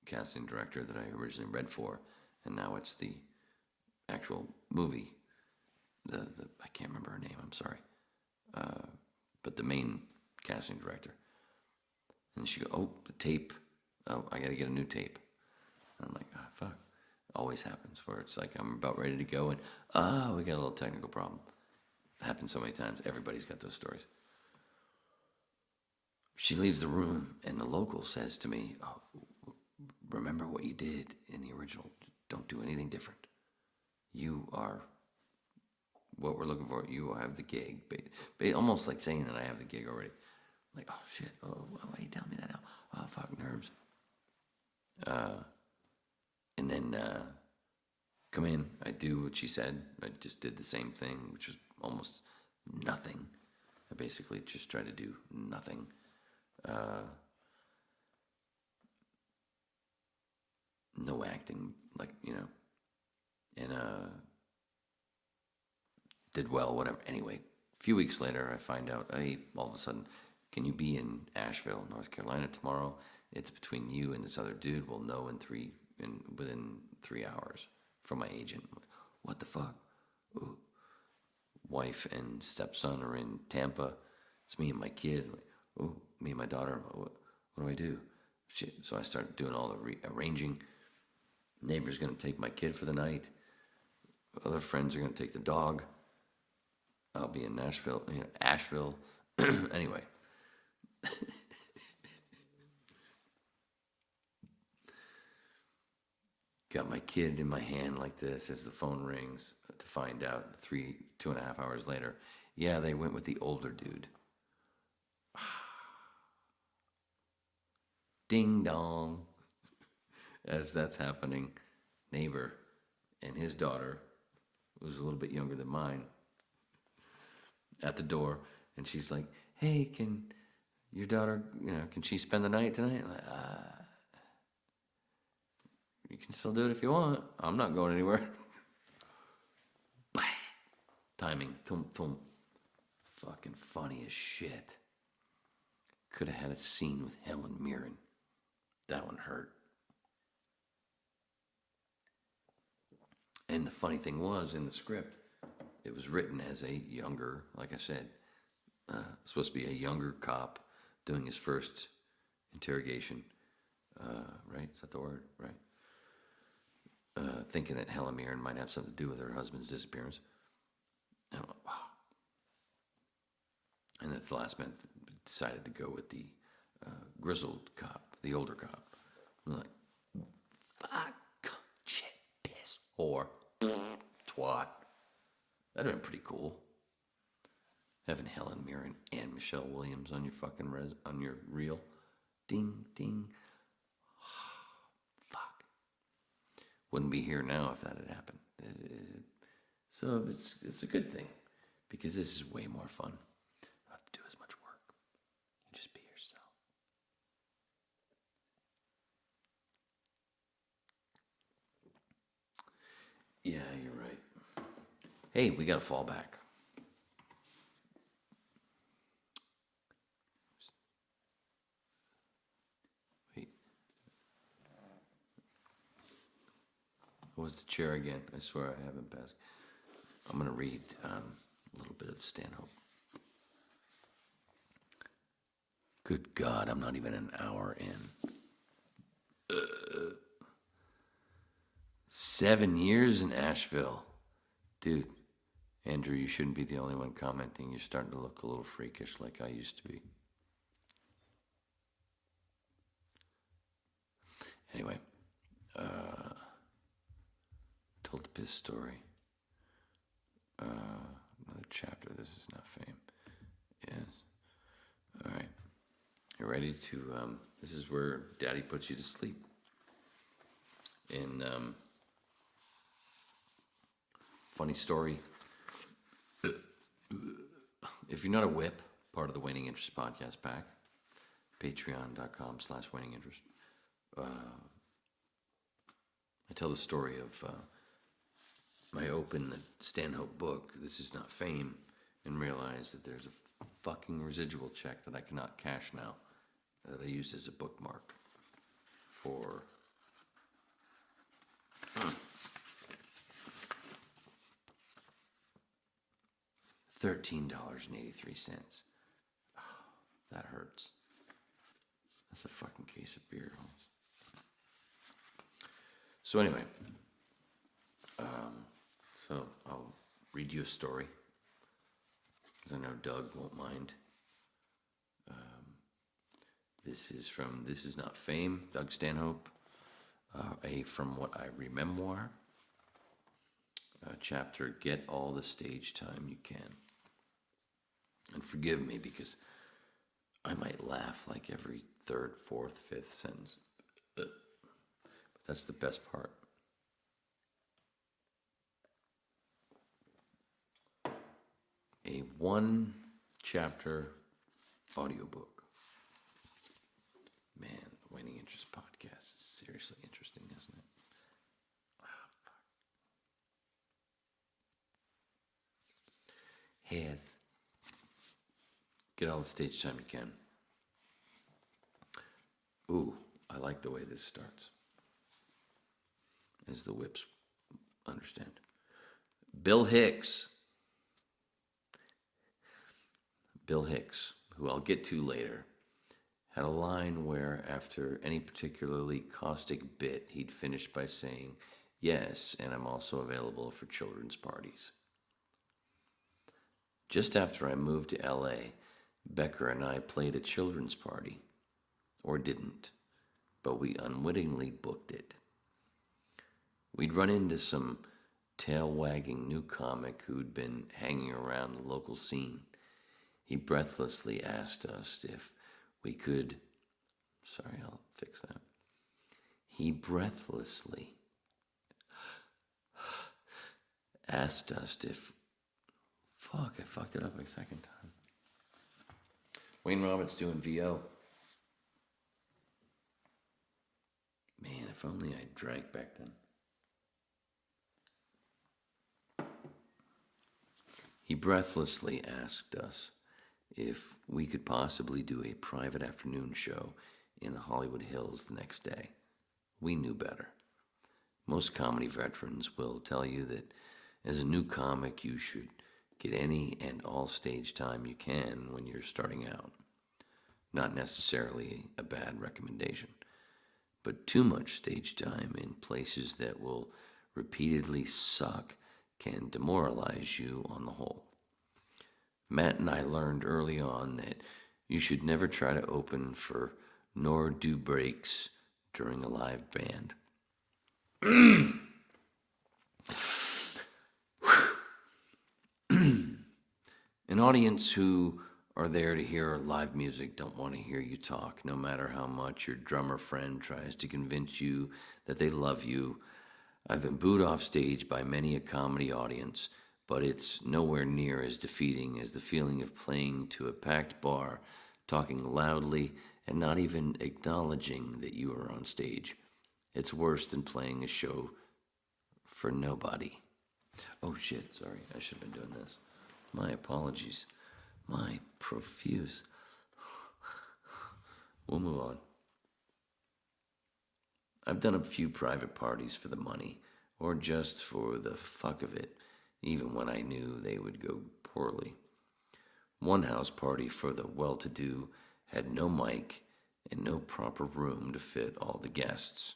casting director that I originally read for, and now it's the actual movie. I can't remember her name. I'm sorry. But the main casting director. And she goes, "Oh, the tape. Oh, I got to get a new tape." And I'm like, "Ah, fuck." Always happens where it's like I'm about ready to go and, we got a little technical problem. It happens so many times. Everybody's got those stories. She leaves the room and the local says to me, "Oh, remember what you did in the original. Don't do anything different. You are what we're looking for. You have the gig." Almost like saying that I have the gig already. Like, oh shit, why are you telling me that now? Oh, fuck, nerves. And then come in, I do what she said. I just did the same thing, which was almost nothing. I basically just tried to do nothing. No acting, and did well, whatever. Anyway, a few weeks later, I find out, hey, all of a sudden, can you be in Asheville, North Carolina tomorrow? It's between you and this other dude. We'll know within 3 hours from my agent. What the fuck? Ooh. Wife and stepson are in Tampa. It's me and my kid. Oh, me and my daughter. What do I do? Shit. So I start doing all the arranging. Neighbor's gonna take my kid for the night. Other friends are gonna take the dog. I'll be in Nashville, Asheville. Anyway. Got my kid in my hand like this as the phone rings to find out 2.5 hours later. Yeah, they went with the older dude. Ding dong. As that's happening, neighbor and his daughter, who's a little bit younger than mine, at the door, and she's like, "Hey, can your daughter, can she spend the night tonight?" I'm like, you can still do it if you want. I'm not going anywhere. Timing. Thum, thum. Fucking funny as shit. Could have had a scene with Helen Mirren. That one hurt. And the funny thing was, in the script, it was written as a younger, like I said, supposed to be a younger cop doing his first interrogation. Right? Is that the word? Right. Thinking that Helen Mirren might have something to do with her husband's disappearance. And, and at the last minute, decided to go with the grizzled cop, the older cop. I'm like, fuck, shit, piss, whore, twat. That'd have been pretty cool. Having Helen Mirren and Michelle Williams on your fucking on your reel. Ding, ding. Wouldn't be here now if that had happened. So it's a good thing, because this is way more fun. You don't have to do as much work. You just be yourself. Yeah, you're right. Hey, we got to fall back. What was the chair again? I swear I haven't passed. I'm going to read a little bit of Stanhope. Good God, I'm not even an hour in. 7 years in Asheville. Dude, Andrew, you shouldn't be the only one commenting. You're starting to look a little freakish like I used to be. Anyway, told the piss story. Another chapter. This is not fame. Yes. All right. You ready to? This is where Daddy puts you to sleep. In funny story. If you're not a WIP, part of the Waning Interest podcast pack, patreon.com/waning interest. I tell the story of I open the Stanhope book, This Is Not Fame, and realize that there's a fucking residual check that I cannot cash now that I used as a bookmark for $13.83. Oh, that hurts. That's a fucking case of beer. So anyway, so I'll read you a story, because I know Doug won't mind. This is from This Is Not Fame, Doug Stanhope, a From What I Rememoir, chapter, Get All the Stage Time You Can. And forgive me, because I might laugh like every third, fourth, fifth sentence. But that's the best part. A 1-chapter audiobook. Man, the Waning Interest podcast is seriously interesting, isn't it? Heath. Get all the stage time you can. Ooh, I like the way this starts. As the WIPs understand. Bill Hicks, who I'll get to later, had a line where after any particularly caustic bit, he'd finish by saying, "Yes, and I'm also available for children's parties." Just after I moved to LA, Becker and I played a children's party. Or didn't, but we unwittingly booked it. We'd run into some tail-wagging new comic who'd been hanging around the local scene. He breathlessly asked us if we could... Sorry, I'll fix that. He breathlessly asked us if... Fuck, I fucked it up a second time. Wayne Roberts doing VO. Man, if only I drank back then. He breathlessly asked us if we could possibly do a private afternoon show in the Hollywood Hills the next day. We knew better. Most comedy veterans will tell you that as a new comic, you should get any and all stage time you can when you're starting out. Not necessarily a bad recommendation, but too much stage time in places that will repeatedly suck can demoralize you on the whole. Matt and I learned early on that you should never try to open for nor do breaks during a live band. An audience who are there to hear live music don't want to hear you talk, no matter how much your drummer friend tries to convince you that they love you. I've been booed off stage by many a comedy audience, but it's nowhere near as defeating as the feeling of playing to a packed bar, talking loudly, and not even acknowledging that you are on stage. It's worse than playing a show for nobody. Oh shit, sorry, I should have been doing this. My apologies. My profuse. We'll move on. I've done a few private parties for the money, or just for the fuck of it, even when I knew they would go poorly. One house party for the well-to-do had no mic and no proper room to fit all the guests.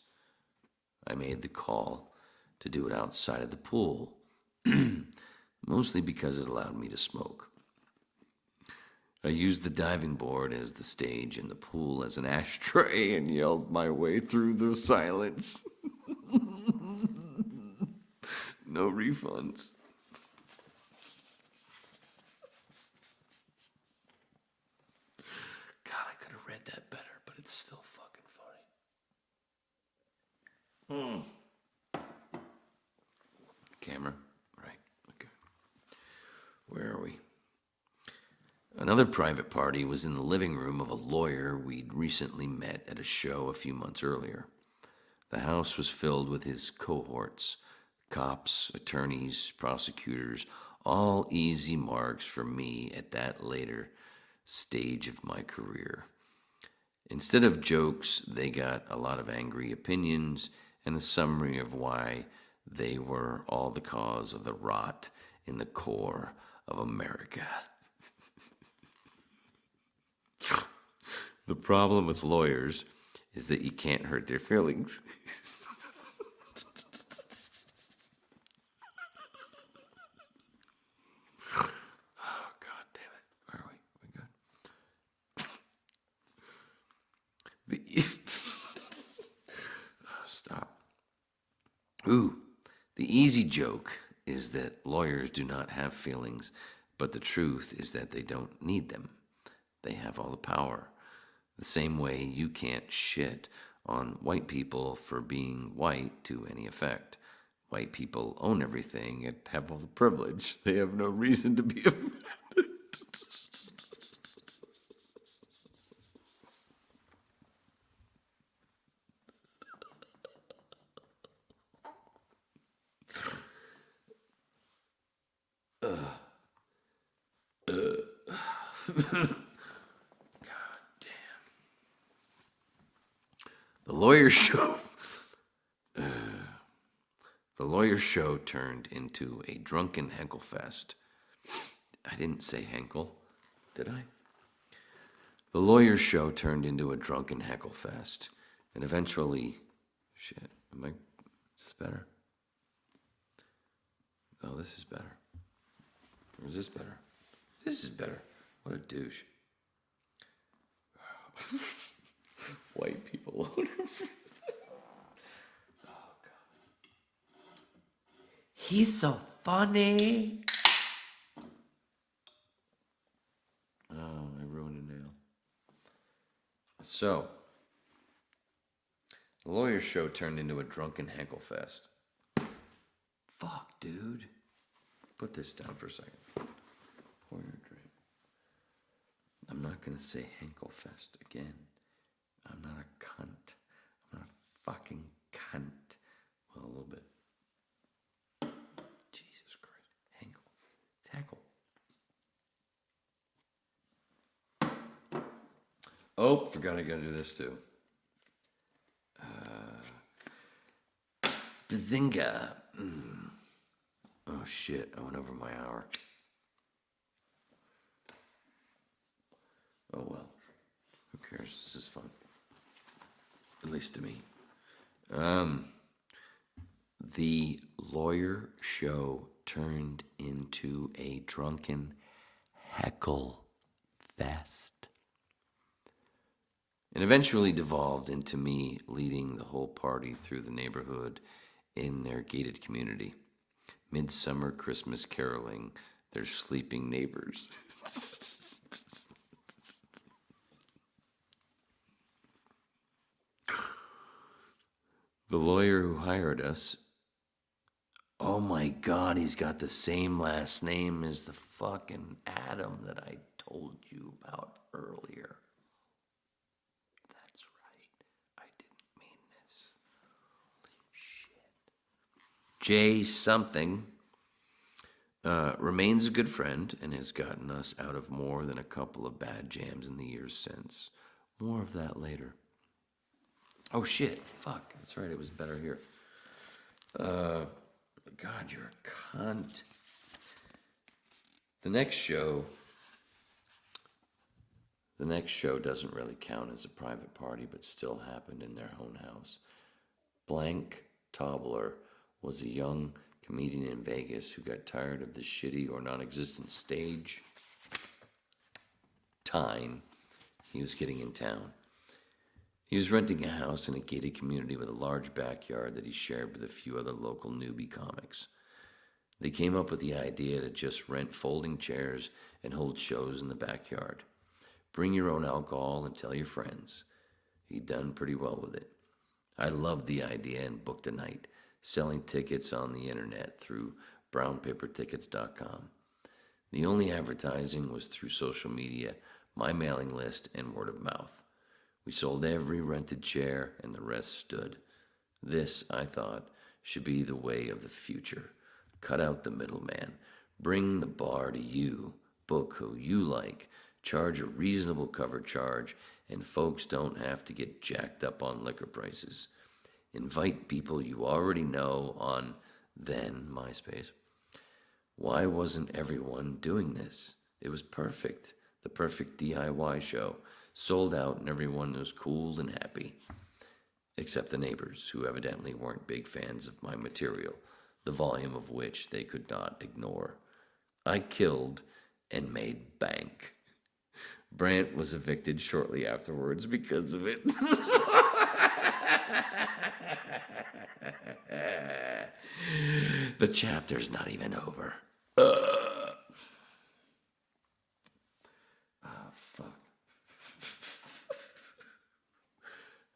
I made the call to do it outside of the pool, mostly because it allowed me to smoke. I used the diving board as the stage and the pool as an ashtray and yelled my way through the silence. No refunds. God, I could have read that better, but it's still fucking funny. Camera? Right, okay. Where are we? Another private party was in the living room of a lawyer we'd recently met at a show a few months earlier. The house was filled with his cohorts, cops, attorneys, prosecutors, all easy marks for me at that later stage of my career. Instead of jokes, they got a lot of angry opinions and a summary of why they were all the cause of the rot in the core of America. The problem with lawyers is that you can't hurt their feelings. Oh, God damn it. Where are we? We good? Oh, stop. Ooh, the easy joke is that lawyers do not have feelings, but the truth is that they don't need them. They have all the power. The same way you can't shit on white people for being white to any effect. White people own everything and have all the privilege. They have no reason to be offended. The lawyer show turned into a drunken heckle fest. I didn't say henkle, did I? The lawyer show turned into a drunken heckle fest, and eventually, is this better? Oh, this is better. Or is this better? This is better. What a douche. White people own everything. Oh, God. He's so funny. Oh, I ruined a nail. So, the lawyer show turned into a drunken heckle fest. Fuck, dude. Put this down for a second. Pour your drink. I'm not going to say heckle fest again. I'm not a cunt. I'm not a fucking cunt. Well, a little bit. Jesus Christ. Henkle. It's heckle. Oh, forgot I gotta do this too. Bazinga. Oh shit, I went over my hour. Oh well. Who cares? This is fun. At least to me. The lawyer show turned into a drunken heckle fest. And eventually devolved into me leading the whole party through the neighborhood in their gated community. Midsummer Christmas caroling their sleeping neighbors. The lawyer who hired us, oh my God, he's got the same last name as the fucking Adam that I told you about earlier. That's right. I didn't mean this. Holy shit. Jay something remains a good friend and has gotten us out of more than a couple of bad jams in the years since. More of that later. Oh shit, fuck, that's right, it was better here. God, you're a cunt. The next show The next show doesn't really count as a private party, but still happened in their own house. Blank Tobler was a young comedian in Vegas who got tired of the shitty or non-existent stage time he was getting in town. He was renting a house in a gated community with a large backyard that he shared with a few other local newbie comics. They came up with the idea to just rent folding chairs and hold shows in the backyard. Bring your own alcohol and tell your friends. He'd done pretty well with it. I loved the idea and booked a night, selling tickets on the internet through brownpapertickets.com. The only advertising was through social media, my mailing list, and word of mouth. We sold every rented chair, and the rest stood. This, I thought, should be the way of the future. Cut out the middleman. Bring the bar to you. Book who you like. Charge a reasonable cover charge, and folks don't have to get jacked up on liquor prices. Invite people you already know on then MySpace. Why wasn't everyone doing this? It was perfect. The perfect DIY show. Sold out and everyone was cool and happy. Except the neighbors, who evidently weren't big fans of my material, the volume of which they could not ignore. I killed and made bank. Brant was evicted shortly afterwards because of it. The chapter's not even over. Fuck.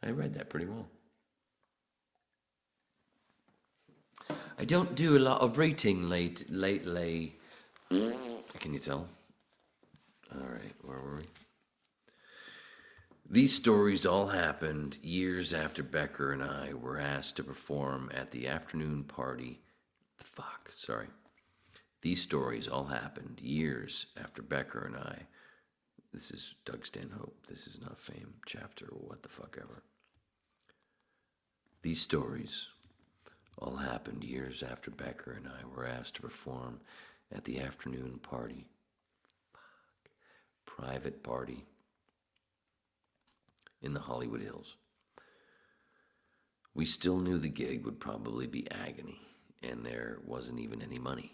I read that pretty well. I don't do a lot of reading lately. Can you tell? All right, where were we? These stories all happened years after Becker and I were asked to perform at the afternoon party. These stories all happened years after Becker and I. This is Doug Stanhope. This is not Fame chapter or what the fuck ever. These stories all happened years after Becker and I were asked to perform at the afternoon party. Private party in the Hollywood Hills. We still knew the gig would probably be agony, and there wasn't even any money.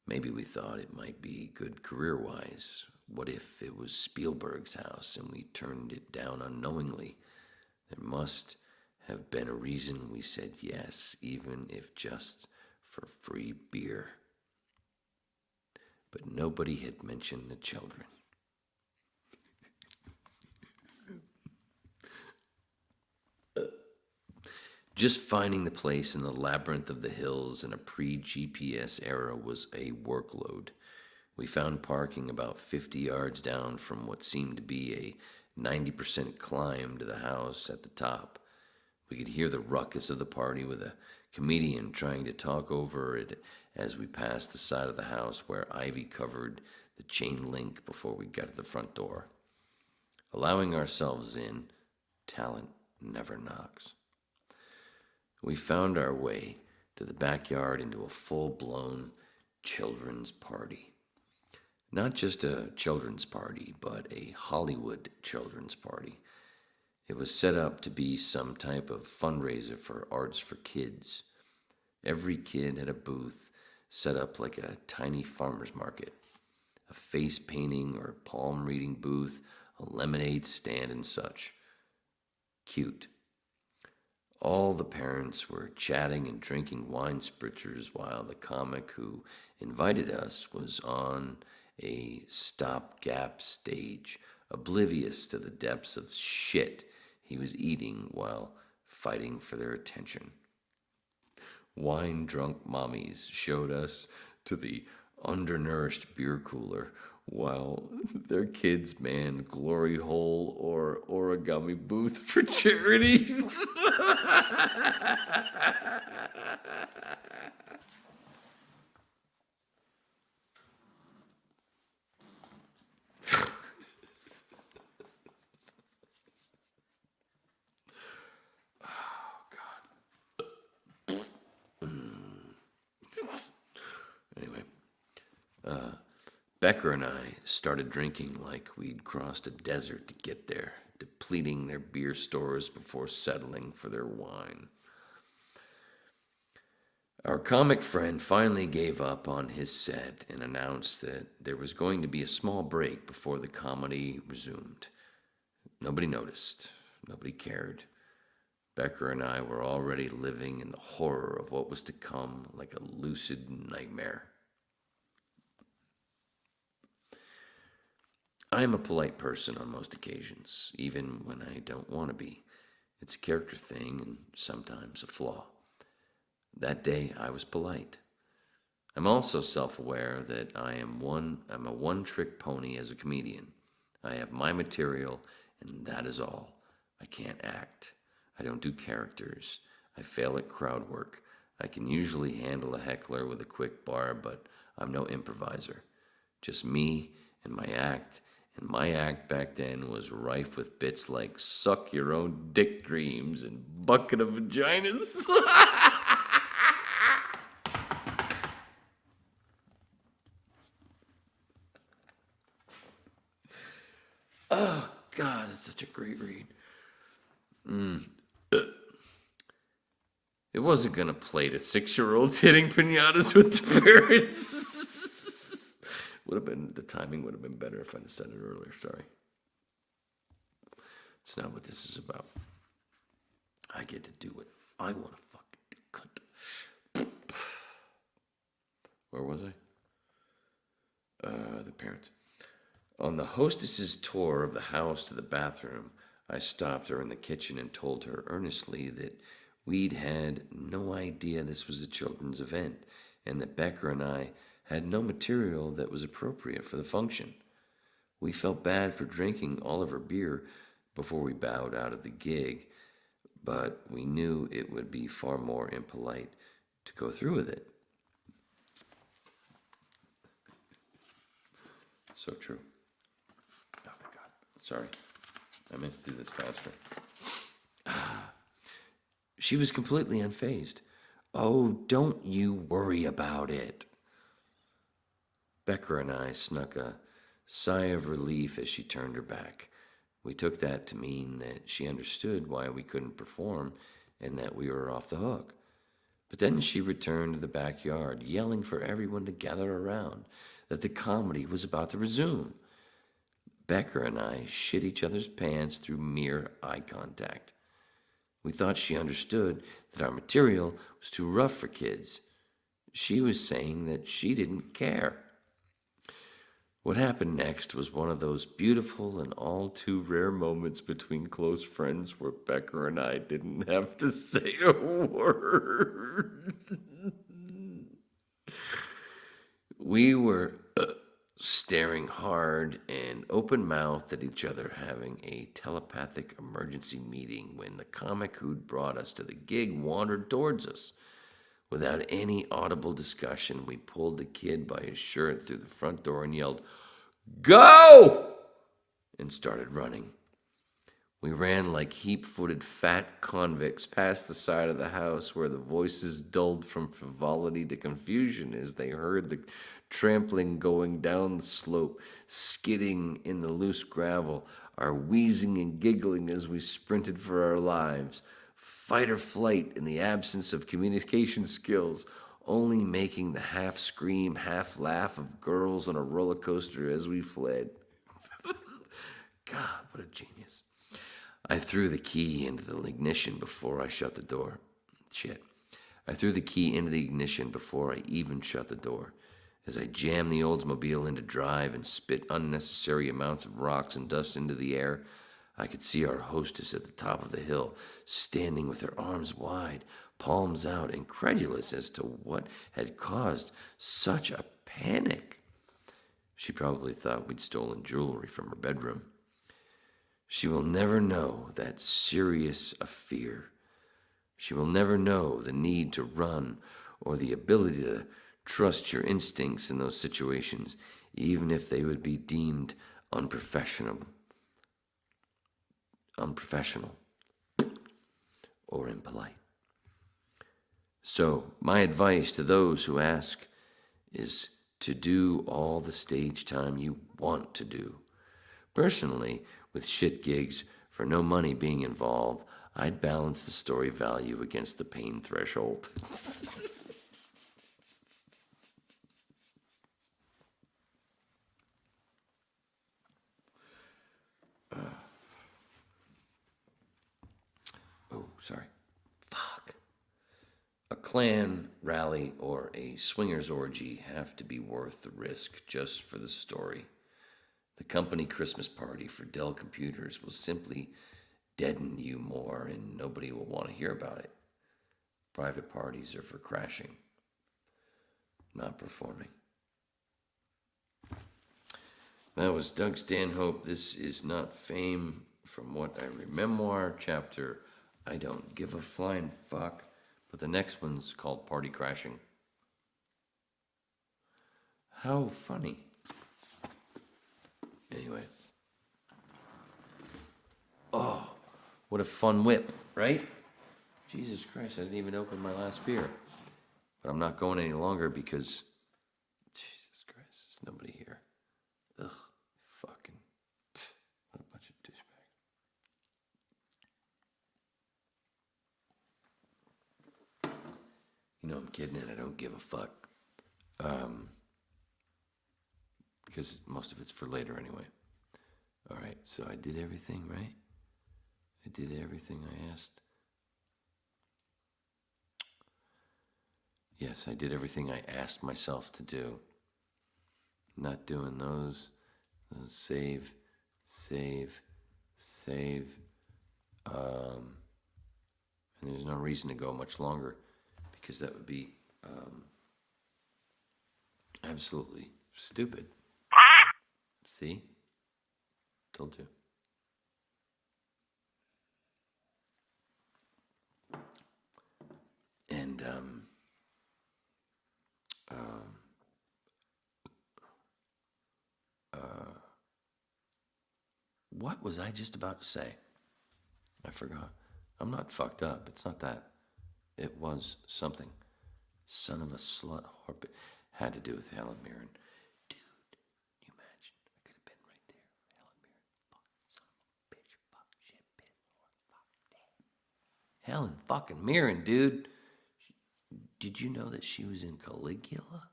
Maybe we thought it might be good career-wise. What if it was Spielberg's house and we turned it down unknowingly? There must have been a reason we said yes, even if just for free beer. But nobody had mentioned the children. Just finding the place in the labyrinth of the hills in a pre-GPS era was a workload. We found parking about 50 yards down from what seemed to be a 90% climb to the house at the top. We could hear the ruckus of the party with a comedian trying to talk over it as we passed the side of the house where ivy covered the chain link before we got to the front door. Allowing ourselves in, talent never knocks. We found our way to the backyard into a full-blown children's party. Not just a children's party, but a Hollywood children's party. It was set up to be some type of fundraiser for arts for kids. Every kid had a booth set up like a tiny farmer's market. A face painting or palm reading booth, a lemonade stand and such. Cute. All the parents were chatting and drinking wine spritzers while the comic who invited us was on a stopgap stage, oblivious to the depths of shit he was eating while fighting for their attention. Wine-drunk mommies showed us to the undernourished beer cooler while their kids manned glory hole or origami booth for charity. Becker and I started drinking like we'd crossed a desert to get there, depleting their beer stores before settling for their wine. Our comic friend finally gave up on his set and announced that there was going to be a small break before the comedy resumed. Nobody noticed. Nobody cared. Becker and I were already living in the horror of what was to come like a lucid nightmare. I am a polite person on most occasions, even when I don't want to be. It's a character thing and sometimes a flaw. That day, I was polite. I'm also self-aware that I'm a one-trick pony as a comedian. I have my material, and that is all. I can't act. I don't do characters. I fail at crowd work. I can usually handle a heckler with a quick bar, but I'm no improviser. Just me and my act, and my act back then was rife with bits like suck your own dick dreams and bucket of vaginas. Oh, God, it's such a great read. It wasn't going to play to 6-year-olds hitting pinatas with the parents. The timing would have been better if I'd said it earlier, sorry. It's not what this is about. I get to do what I want to fucking do. Cunt. Where was I? The parents. On the hostess's tour of the house to the bathroom, I stopped her in the kitchen and told her earnestly that we'd had no idea this was a children's event and that Becker and I had no material that was appropriate for the function. We felt bad for drinking all of her beer before we bowed out of the gig, but we knew it would be far more impolite to go through with it. So true. Oh my God. Sorry. I meant to do this faster. She was completely unfazed. Oh, don't you worry about it. Becker and I snuck a sigh of relief as she turned her back. We took that to mean that she understood why we couldn't perform and that we were off the hook. But then she returned to the backyard, yelling for everyone to gather around, that the comedy was about to resume. Becker and I shit each other's pants through mere eye contact. We thought she understood that our material was too rough for kids. She was saying that she didn't care. What happened next was one of those beautiful and all too rare moments between close friends where Becker and I didn't have to say a word. We were staring hard and open-mouthed at each other, having a telepathic emergency meeting when the comic who'd brought us to the gig wandered towards us. Without any audible discussion, we pulled the kid by his shirt through the front door and yelled, "Go!" and started running. We ran like heap-footed fat convicts past the side of the house where the voices dulled from frivolity to confusion as they heard the trampling going down the slope, skidding in the loose gravel, our wheezing and giggling as we sprinted for our lives. Fight or flight in the absence of communication skills, only making the half-scream, half-laugh of girls on a roller coaster as we fled. God, what a genius. I threw the key into the ignition before I shut the door. I threw the key into the ignition before I even shut the door. As I jammed the Oldsmobile into drive and spit unnecessary amounts of rocks and dust into the air, I could see our hostess at the top of the hill, standing with her arms wide, palms out, incredulous as to what had caused such a panic. She probably thought we'd stolen jewelry from her bedroom. She will never know that serious a fear. She will never know the need to run or the ability to trust your instincts in those situations, even if they would be deemed unprofessional or impolite. So, my advice to those who ask is to do all the stage time you want to do. Personally, with shit gigs for no money being involved, I'd balance the story value against the pain threshold. Oh, sorry. Fuck. A Klan rally or a swingers orgy have to be worth the risk just for the story. The company Christmas party for Dell computers will simply deaden you more and nobody will want to hear about it. Private parties are for crashing, not performing. That was Doug Stanhope. This is not fame from what I remember. Chapter, I don't give a flying fuck. But the next one's called Party Crashing. How funny. Anyway. Oh, what a fun whip, right? Jesus Christ, I didn't even open my last beer. But I'm not going any longer because, Jesus Christ, there's nobody here. Ugh, fucking, what a bunch of douchebags. You know I'm kidding and I don't give a fuck. Because most of it's for later anyway. Alright, so I did everything, right? I did everything I asked. Yes, I did everything I asked myself to do. Not doing those. Save. And there's no reason to go much longer because that would be absolutely stupid. See? Told you. And what was I just about to say? I forgot. I'm not fucked up. It's not that. It was something. Son of a slut whore. Had to do with Helen Mirren. Dude, can you imagine? I could have been right there. Helen Mirren. Fuck, son of a bitch. Fuck, shit, bitch. Fuck, damn. Helen fucking Mirren, dude. Did you know that she was in Caligula?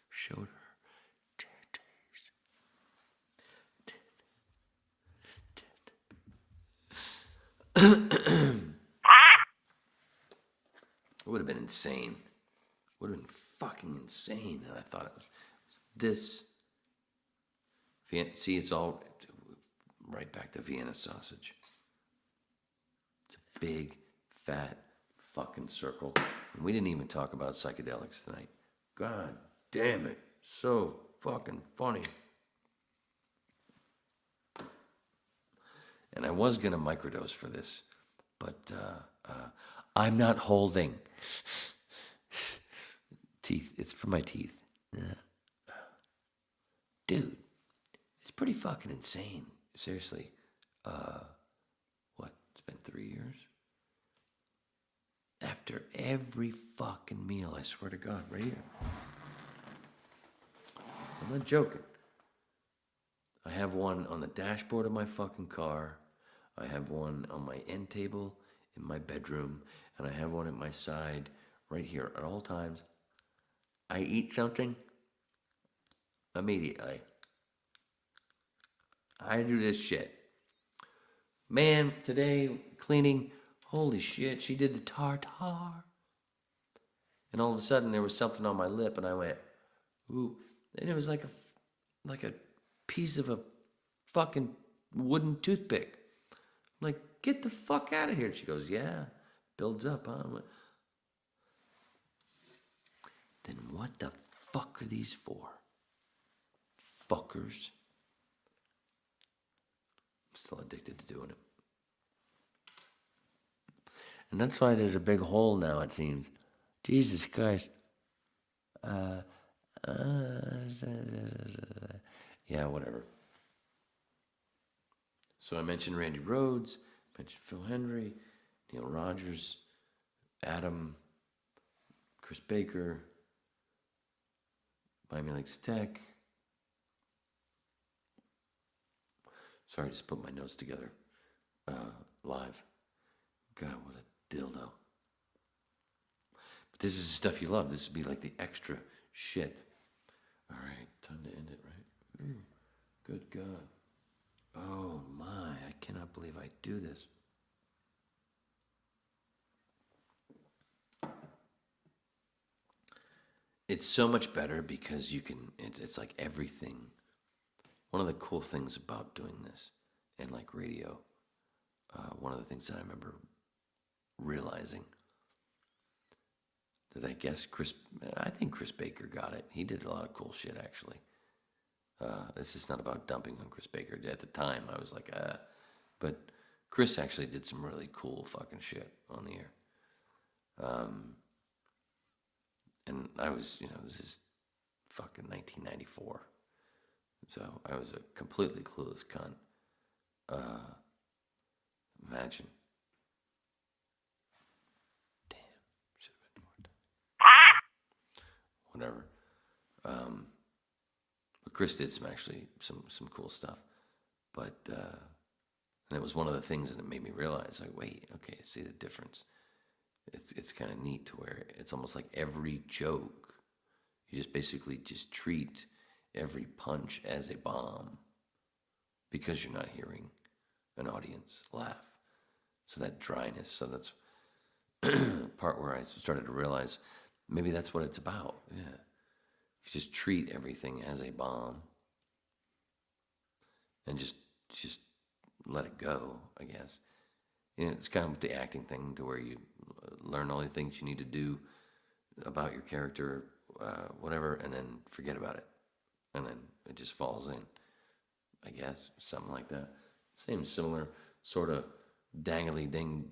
Showed her titties. It would have been insane. Would have been fucking insane. And I thought it was this. See, it's all right back to Vienna sausage. It's a big, fat fucking circle. And we didn't even talk about psychedelics tonight. God damn it. So fucking funny. And I was going to microdose for this, but I'm not holding. Teeth. It's for my teeth. Dude, it's pretty fucking insane. Seriously. What? It's been 3 years? After every fucking meal, I swear to God, right here. I'm not joking. I have one on the dashboard of my fucking car. I have one on my end table in my bedroom. And I have one at my side right here at all times. I eat something immediately. I do this shit. Man, today, cleaning, holy shit, she did the tartar. And all of a sudden, there was something on my lip, and I went, ooh. And it was like a piece of a fucking wooden toothpick. I'm like, get the fuck out of here. She goes, yeah, builds up, huh? I went, then what the fuck are these for? Fuckers. I'm still addicted to doing it. And that's why there's a big hole now, it seems. Jesus Christ. Yeah, whatever. So I mentioned Randy Rhoads, mentioned Phil Hendry, Neil Rogers, Adam, Chris Baker, Miami Lakes Tech. Sorry, just put my notes together. Live. God, what a dildo. But this is the stuff you love. This would be like the extra shit. All right, time to end it, right? Ooh, good God. Oh my, I cannot believe I do this. It's so much better because you can, it's like everything. One of the cool things about doing this and like radio, one of the things that I remember realizing that I guess I think Chris Baker got it. He did a lot of cool shit actually. This is not about dumping on Chris Baker. At the time I was like, but Chris actually did some really cool fucking shit on the air. And I was, this is fucking 1994. So I was a completely clueless cunt. Imagine. Damn, should have been more time. Whatever. But Chris did some cool stuff. But and it was one of the things that it made me realize, like, wait, okay, see the difference. It's kind of neat to where it's almost like every joke, you just basically just treat every punch as a bomb because you're not hearing an audience laugh. So that dryness, so that's part where I started to realize maybe that's what it's about. Yeah, if you just treat everything as a bomb and just let it go, I guess. It's kind of the acting thing to where you learn all the things you need to do about your character, whatever, and then forget about it. And then it just falls in, I guess, something like that. Same similar sort of dangly ding.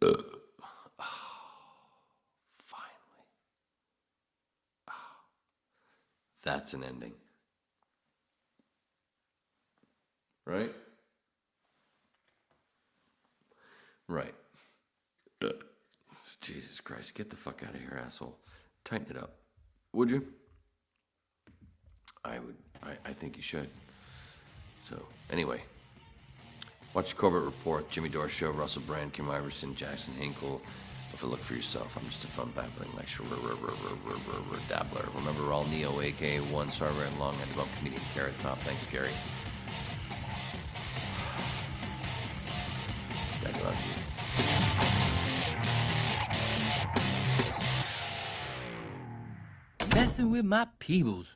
Oh, finally. Oh, that's an ending. Right? Right. Jesus Christ, get the fuck out of here, asshole. Tighten it up. Would you? I would. I think you should. So, anyway. Watch Corbett Report, Jimmy Dore Show, Russell Brand, Kim Iverson, Jackson Hinkle. If you look for yourself, I'm just a fun babbling lecturer, dabbler. Remember, Raul Neo, a.k.a. One Star Red Long, and developed comedian Carrot Top. Thanks, Gary. Daddy loves you. Messing with my peoples.